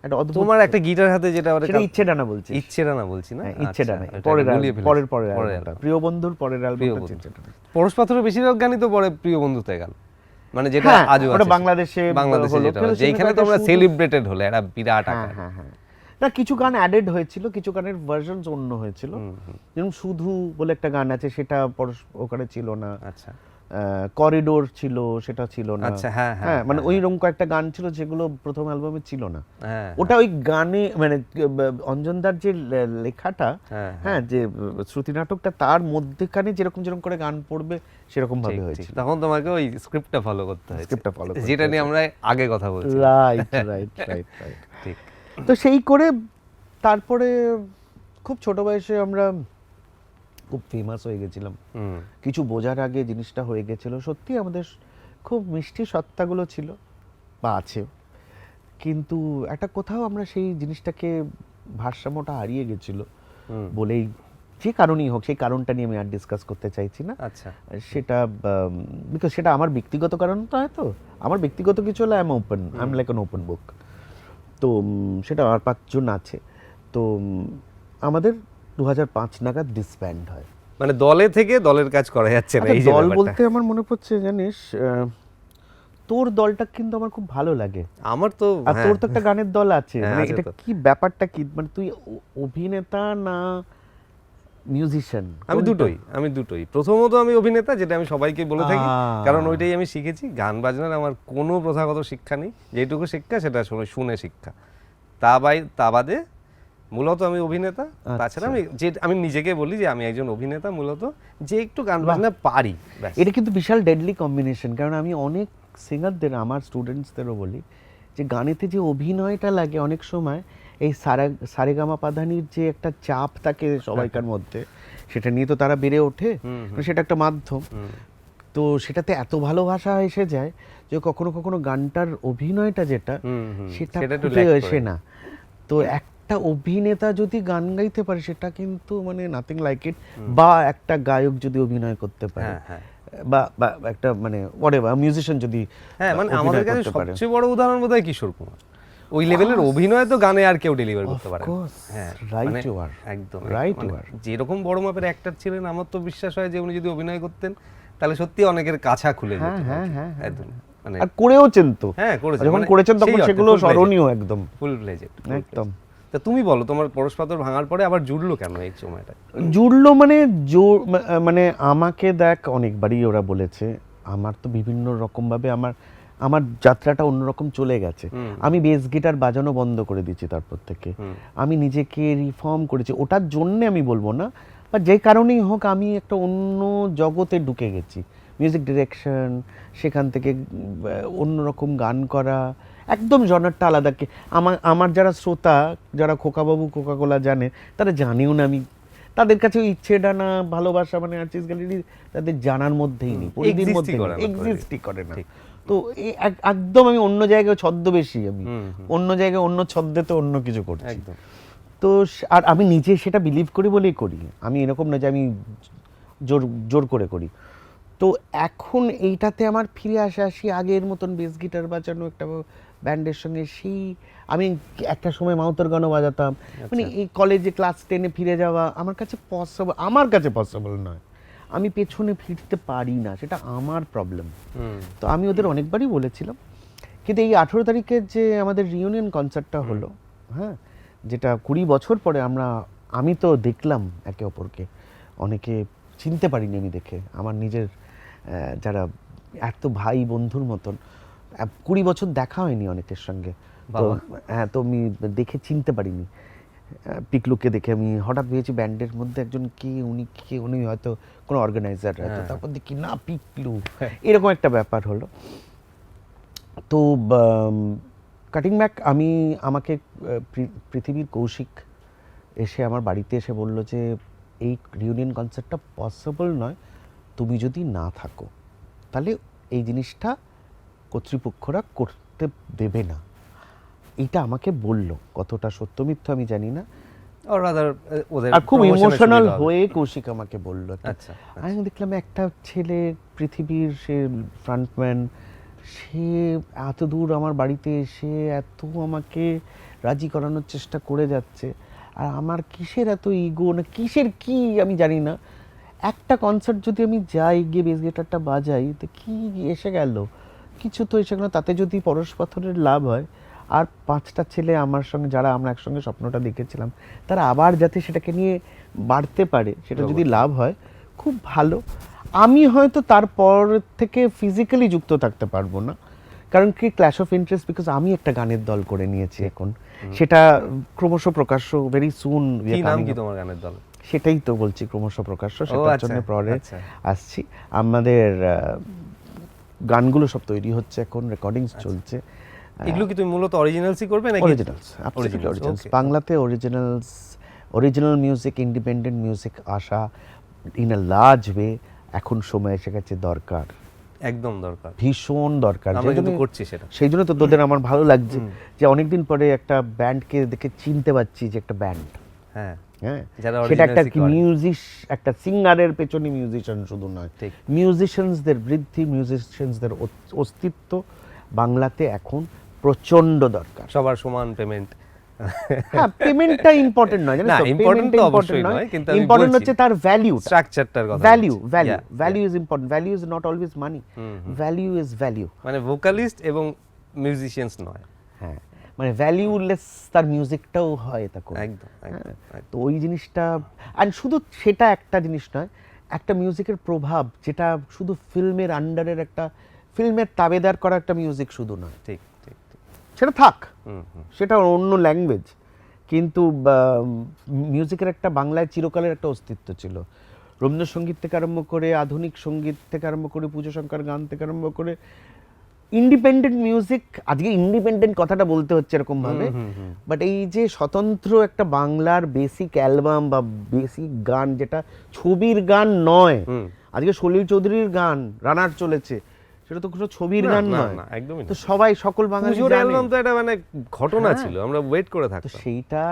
একটা অদ্ভুত, তোমার একটা গিটার হাতে যেটা সেটা ইচ্ছে ডানা বলছি, ইচ্ছেরা না বলছি না, হ্যাঁ, ইচ্ছে আচ্ছা, ডানা এটা পরের গুলিয়ে ফেলেছি। পরের পরের অ্যালবামটা, album। প্রিয় বন্ধুর পরের প্রিয় অ্যালবামটা বন্ধু। ইচ্ছে ডানা। পরশ পাথরের বেশিরভাগ গানই তো পরে প্রিয় বন্ধুতে গেল, মানে যেটা হ্যাঁ, আজও ওটা আছে, বাংলাদেশে বাংলাদেশে হলো, যেটা কিন্তু যেখানে সেখানে তোমরা শুধু- সেলিব্রেটেড হলে একটা বিরাট হ্যাঁ আকার। হ্যাঁ হ্যাঁ, না কিছু গান অ্যাডেড হয়েছিল, কিছু গানের ভার্সনস অন্য হয়েছিল, যেমন শুধু বলে একটা গান আছে সেটা ওখানে ছিল না, আচ্ছা করিডোর ছিল সেটা ছিল না, আচ্ছা, হ্যাঁ, হ্যাঁ, হ্যাঁ মানে হ্যাঁ, ওইরকম কয়েকটা গান ছিল যেগুলো প্রথম অ্যালবামে ছিল না। হ্যাঁ ওটা ওই গানে মানে অঞ্জনদার যে লেখাটা, হ্যাঁ, হ্যাঁ যে শ্রুতি নাটকটা, তার মধ্যেখানে যেরকম যেরকম করে গান পড়বে সেরকম ভাবে ঠিক, ঠিক। হয়েছিল। তখন তোমাকে ওই স্ক্রিপ্টটা ফলো করতে হয়, Script টা follow করতে যেটা নিয়ে আমরা আগে কথা বলছি। Right right right right. ঠিক। তো সেই করে তারপরে খুব ছোট বয়সে আমরা খুব ফেমাস হয়ে গেছিলাম, হুম, কিছু বোঝার আগে জিনিসটা হয়ে গেছিল। সত্যি আমাদের খুব মিষ্টি সত্তাগুলো ছিল বা আছে, কিন্তু একটা কোথাও আমরা সেই জিনিসটাকে ভারসাম্যটা হারিয়ে গেছিল বলেই, যে কারণেই হোক, সেই কারণটা নিয়ে আমি আর ডিসকাস করতে চাইছি না। আচ্ছা সেটা বিকজ সেটা আমার ব্যক্তিগত কারণ তো, হয়তো আমার ব্যক্তিগত কিছু হলে I am open, I am like an open book. তো সেটা আর 5 জন আছে। তো আমাদের 2005 নাগাদ ডিসব্যান্ড হয়। মানে দলে থেকে দলের কাজ করা যাচ্ছে না, আচ্ছা, এই যে দল ব্যাপারটা। বলতে আমার মনে পড়ছে জানিস, তোর দলটা কিন্তু আমার খুব ভালো লাগে, আমার তো আর হ্যাঁ, তোর তো একটা গানের দল আছে, হ্যাঁ, মানে আছে এটা তো। কি ব্যাপারটা কি, মানে তুই অভিনেতা না মিউজিশিয়ান? আমি দুটোই। প্রথমত আমি অভিনেতা, যেটা আমি সবাইকে বলে থাকি, আহ। কারণ ওইটাই আমি শিখেছি। গান বাজনার আমার কোনো প্রথাগত শিক্ষা নেই, যেটুকু শিক্ষা সেটা শুনে শিক্ষা। তা বাদে মূলত আমি অভিনেতা। তাছাড়া আমি নিজেকে বলি যে আমি একজন অভিনেতা মূলত, যে একটু গান বাজনা পারি, ব্যাস। এটা কিন্তু বিশাল ডেডলি কম্বিনেশন, কারণ আমি অনেক সিঙ্গারদের, আমার স্টুডেন্টসদেরও বলি যে গানেতে যে অভিনয়টা লাগে অনেক সময়, এই সারেগামা পাধানির যে একটা চাপ থাকে সবাইকার মধ্যে, সেটা নিয়ে তো তারা বেড়ে ওঠে, মানে সেটা একটা মাধ্যম। তো সেটাতে এত ভালোবাসা এসে যায় যে কখনো কখনো গানটার অভিনয়টা যেটা, সেটা সেটা একটু ফুটে lack আসে করে। না। তো একটা অভিনেতা যদি গান গাইতে পারে সেটা কিন্তু মানে নাথিং লাইক ইট, বা একটা গায়ক যদি অভিনয় করতে পারে, হ্যাঁ, হ্যাঁ। বা বা একটা মানে হোয়াটএভার মিউজিশিয়ান যদি হ্যাঁ, মানে অভিনয় আমাদের কাছে করতে পারে। সবচেয়ে বড় উদাহরণ বোধহয় কিশোর কুমার। ওই লেভেলের অভিনয় তো গানে আর কেউ ডেলিভার করতে পারে না। course, হ্যাঁ, right মানে you are, একদম right মানে you are. যেরকম বড় মাপের অ্যাক্টর ছিলেন, আমার তো বিশ্বাস হয় যে উনি যদি অভিনয় করতেন তাহলে সত্যি অনেকের কাছা খুলে যেত। হ্যাঁ, হ্যাঁ, একদম মানে আর করেওছেন তো, হ্যাঁ, করেছেন। যখন মানে করেছেন সেই তখন অর্থে সেগুলো full-fledged। স্মরণীয় একদম, ফুল ফ্লেজেড একদম। তা তুমি বলো, তোমার পরশ পাথর ভাঙার পরে আবার জুড়লো কেন এই সময়টা? জুড়লো মানে মানে আমাকে দেখ অনেকবারই ওরা বলেছে, আমার তো বিভিন্ন রকম ভাবে আমার যাত্রাটা অন্যরকম চলে গেছে। আমি বেস গিটার বাজানো বন্ধ করে দিয়েছি তারপর থেকে, আমি নিজেকে রিফর্ম করেছি। ওটার জন্যে আমি বলবো না, বা যে কারণেই হোক আমি একটা অন্য জগতে ঢুকে গেছি, মিউজিক ডিরেকশন, সেখান থেকে অন্যরকম গান করা, একদম জনারটা আলাদা। আমার যারা শ্রোতা, যারা খোকাবাবু কোকাকোলা জানে, তারা জানেও না আমি, তাদের কাছে ওই ইচ্ছে ডানা ভালোবাসা মানে আর্টিস্ট গ্যালারি তাদের জানার মধ্যেই নেই, পরিধির মধ্যে এক্সিস্টই করে না। তো একদম আমি অন্য জায়গায় ছদ্মবেশী, আমি অন্য জায়গায় অন্য ছদ্মেতে অন্য কিছু করছি। তো আর আমি নিজে সেটা বিলিভ করি বলেই করি, আমি এরকম না যে আমি জোর করে করি। তো এখন এইটাতে আমার ফিরে আসি আগের মতন বেস গিটার বাজানো একটা ব্যান্ডের সঙ্গে। সেই আমি একটা সময় মাউতার গানও বাজাতাম, মানে এই কলেজে ক্লাস 10-এ ফিরে যাওয়া আমার কাছে পসিবল নয়। আমি পেছনে ফিরতে পারি না, সেটা আমার প্রবলেম। তো আমি ওদের অনেকবারই বলেছিলাম, কিন্তু এই 18 তারিখের যে আমাদের রিউনিয়ন কনসার্টটা হলো, হ্যাঁ, যেটা 20 বছর পরে আমি তো দেখলাম একে অপরকে, অনেকে চিনতে পারিনি আমি দেখে, আমার নিজের যারা এত ভাই বন্ধুর মতন, 20 বছর দেখা হয়নি অনেকের সঙ্গে। তো হ্যাঁ, তো আমি দেখে চিনতে পারিনি। পিকলুকে দেখে আমি হঠাৎ ভেবেছি ব্যান্ডের মধ্যে একজন উনি হয়তো কোনো অর্গানাইজার হয়তো, তারপর দেখি না পিকলু, এরকম একটা ব্যাপার হলো। তো কাটিং ব্যাক আমাকে পৃথিবীর কৌশিক এসে আমার বাড়িতে এসে বলল যে এই রিউনিয়ন কনসার্টটা পসিবল নয় তুমি যদি না থাকো, তাহলে এই জিনিসটা কর্তৃপক্ষরা করতে দেবে না। এটা আমাকে বললো, কতটা সত্য মিথ্যা আমি জানি না। আর রাদার ওদের আর খুব promotion এর ইমোশনাল সুবিধা হবে। হয়ে কৌশিক আমাকে বললো। আচ্ছা, আমি দেখলাম একটা ছেলে, পৃথিবীর সে ফ্রন্টম্যান, সে এত দূর আমার বাড়িতে এসে এত আমাকে রাজি করানোর চেষ্টা করে যাচ্ছে, আর আমার কিসের এত ইগো না কিসের কি আমি জানি না, একটা কনসার্ট যদি আমি যাই গিয়ে বেস গিটারটা বাজাই তো কি এসে গেল, কিছু তো এসে গেল, তাতে যদি পরশ পাথরের লাভ হয় আর 5টা ছেলে আমার সঙ্গে যারা আমরা একসঙ্গে স্বপ্নটা দেখেছিলাম তারা আবার যাতে সেটাকে নিয়ে বাড়তে পারে, সেটা যদি লাভ হয় খুব ভালো। আমি হয়তো তারপর থেকে ফিজিক্যালি যুক্ত থাকতে পারবো না, কারণ কি ক্ল্যাশ অফ ইন্টারেস্ট, বিকজ আমি একটা গানের দল করে নিয়েছি এখন, সেটা ক্রমশ প্রকাশ্য ভেরি সুন। কি নাম কি তোমার গানের দল? সেটাই তো বলছি, ক্রমশ প্রকাশ্য, সেটার আচ্ছা, জন্য পরে আচ্ছা। আসছি। আমাদের গানগুলো সব তৈরি হচ্ছে এখন, রেকর্ডিংস চলছে। এগুলো কি তুমি মূলত অরিজিনালসই করবে নাকি? Originals, absolutely originals. বাংলাতে originals, original music, independent music আসা ইন আ লার্জ ওয়ে এখন সময় এসে গেছে, দরকার, একদম দরকার, ভীষণ দরকার। আমরা কিন্তু করছি সেটা। সেই জন্য তো তোদের আমার ভালো লাগছে যে অনেকদিন পরে একটা ব্যান্ডকে দেখে চিনতে পারছি যে একটা ব্যান্ড। হ্যাঁ, হ্যাঁ, যারা সেটা একটা originality করে। মিউজিক, একটা সিঙ্গারের পেছনে মিউজিশিয়ান শুধু নয়, ঠিক। মিউজিশিয়ানসদের বৃদ্ধি, মিউজিশিয়ানসদের অস্তিত্ব বাংলাতে এখন প্রচন্ড দরকার। সবার সমান পেমেন্ট। হ্যাঁ, পেমেন্টটা ইম্পর্টেন্ট নয়, জানেন না, তো, important পেমেন্টটা তো ইম্পর্টেন্ট অবশ্যই নয়, নয়, কিন্তু আমি ইম্পর্টেন্ট বলছি হচ্ছে তার ভ্যালু, স্ট্রাকচারটার কথা ভ্যালু, বলছি। Value, Yeah, value yeah. Is important, value is not always money, value is value. মানে ভোকালিস্ট এবং মিউজিশিয়ানস নয়। হ্যাঁ, মানে ভ্যালুলেস তার মিউজিকটাও হয় তা করে। একদম, একদম, একদম। তো ওই জিনিসটা, আর শুধু সেটা একটা জিনিস নয়, একটা মিউজিকের প্রভাব যেটা শুধু ফিল্মের আন্ডারের, একটা ফিল্মের তাবেদার করা একটা মিউজিক শুধু নয়, ঠিক, ঠিক, ঠিক। সেটা থাক, হুম, হুম। সেটা অন্য ল্যাঙ্গুয়েজ, কিন্তু মিউজিকের একটা বাংলায় চিরকালের একটা অস্তিত্ব ছিল। রবীন্দ্রসঙ্গীত থেকে আরম্ভ করে, আধুনিক সঙ্গীত থেকে আরম্ভ করে, পুজো শঙ্কর গান থেকে আরম্ভ করে, ইন্ডিপেন্ডেন্ট মিউজিক, আজকে ইন্ডিপেন্ডেন্ট কথাটা বলতে হচ্ছে এরকম ভাবে, বাট এই যে স্বতন্ত্র একটা বাংলার বেসিক অ্যালবাম বা বেসিক গান, যেটা ছবির গান নয়, আজকে সলিল চৌধুরীর গান রানার চলেছে, সেটা তো কোনো ছবির গান না, নয়, না, একদমই তো না। সবাই সকল বাঙালি পুজোর জানে। অ্যালবাম তো এটা মানে ঘটনা হ্যাঁ। ছিল, আমরা ওয়েট করে তো থাকতাম। সেইটা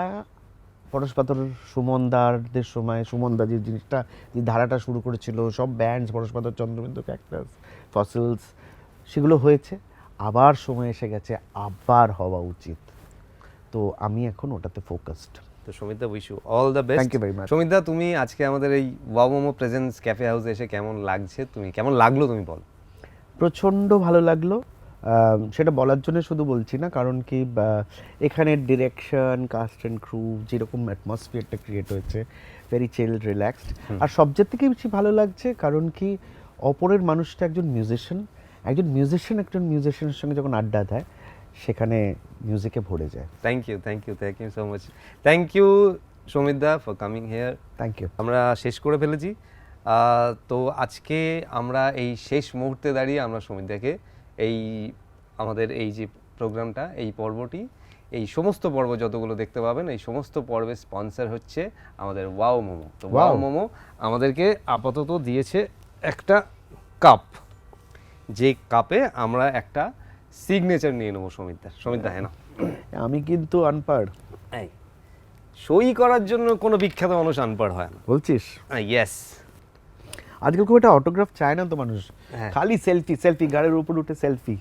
পরশপাথর সুমনদারদের সময়, সুমনদা যে জিনিসটা, যে ধারাটা শুরু করেছিল, সব ব্যান্ডস, পরশপাথর, চন্দ্রবিন্দু, ক্যাকটাস, ফসিলস, সেগুলো হয়েছে, আবার সময় এসে গেছে, আবার হওয়া উচিত। তো আমি এখন ওটাতে ফোকাসড। তো সমিতদা, wish you all the best. Thank you very much. সমিতদা, তুমি আজকে আমাদের এই ওয়াও মোমো প্রেজেন্স ক্যাফে হাউসে এসে কেমন লাগছে, তুমি কেমন লাগলো তুমি বল। প্রচণ্ড ভালো লাগলো, সেটা বলার জন্য শুধু বলছি না, কারণ কি এখানের ডিরেকশন, কাস্ট অ্যান্ড ক্রু, যেরকম অ্যাটমসফিয়ারটা ক্রিয়েট হয়েছে, ভেরি চিলড, রিল্যাক্সড। আর সবচেয়ে থেকে বেশি ভালো লাগছে কারণ কি অপরের মানুষটা একজন মিউজিশিয়ান, একজন মিউজিশিয়ানের সঙ্গে যখন আড্ডা দেয়, সেখানে মিউজিকে ভরে যায়। Thank you, thank you, thank you so much. Thank you সমিতদা for coming here. Thank you. আমরা শেষ করে ফেলেছি। তো আজকে আমরা এই শেষ মুহূর্তে দাঁড়িয়ে আমরা সমিতদাকে এই আমাদের এই যে প্রোগ্রামটা, এই পর্বটি, এই সমস্ত পর্ব যতগুলো দেখতে পাবেন, এই সমস্ত পর্বের স্পন্সর হচ্ছে আমাদের ওয়াও মোমো। তো ওয়াও মোমো আমাদেরকে আপাতত দিয়েছে একটা কাপ, যে কাপে আমরা একটা সিগনেচার নিয়ে নেবো সমিতদা। হ্যাঁ না, আমি কিন্তু আনপাড়। এই সই করার জন্য কোনো বিখ্যাত মানুষ আনপাড় হয় না। বলছিস? ইয়েস। আজকাল খুব একটা অটোগ্রাফ চায় না তো মানুষ, হ্যাঁ। খালি সেলফি, সেলফি, গাড়ির উপর উঠে সেলফি।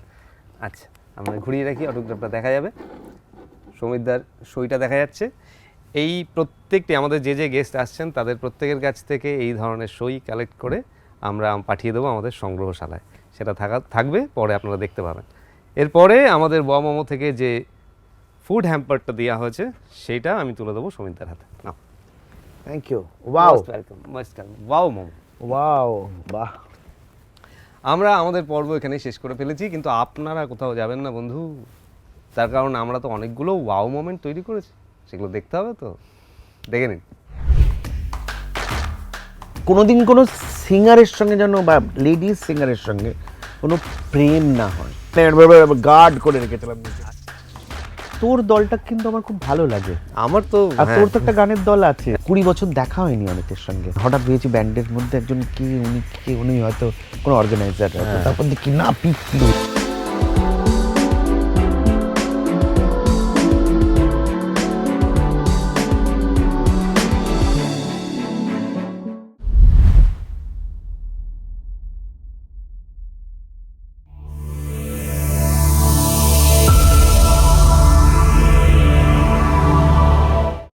আচ্ছা, আমরা ঘুরিয়ে রাখি, অটোগ্রাফটা দেখা যাবে, সমিতদার সইটা দেখা যাচ্ছে। এই প্রত্যেকটি আমাদের যে গেস্ট আসছেন তাদের প্রত্যেকের কাছ থেকে এই ধরনের সই কালেক্ট করে আমরা পাঠিয়ে দেবো আমাদের সংগ্রহশালায়, সেটা থাকবে, পরে আপনারা দেখতে পাবেন। এরপরে আমাদের ওয়াও মোমো থেকে যে ফুড হ্যাম্পারটা দেওয়া হয়েছে সেইটা আমি তুলে দেবো সমিতদার হাতে। নাও। Thank you. Wow, welcome, most welcome. Wow momo. Wow, বাহ। আমরা আমাদের পর্ব এখানেই শেষ করে ফেলেছি, কিন্তু আপনারা কোথাও যাবেন না বন্ধু, তার কারণ আমরা তো অনেকগুলো ওয়াও মোমেন্ট তৈরি করেছি, সেগুলো দেখতে হবে, তো দেখে নিন। কোনোদিন কোনো সিঙ্গারের সঙ্গে যেন, বা লেডিস সিঙ্গারের সঙ্গে কোনো প্রেম না হয়, গার্ড করে রেখেছিলাম। তোর দলটা কিন্তু আমার খুব ভালো লাগে। আমার তো আর হ্যাঁ, তোর তো একটা গানের দল আছে, 20 বছর দেখা হয়নি অনেকের সঙ্গে, হঠাৎ পেয়েছি ব্যান্ডের মধ্যে একজন কি উনি হয়তো কোনো অর্গানাইজার, তারপর দেখি না পিক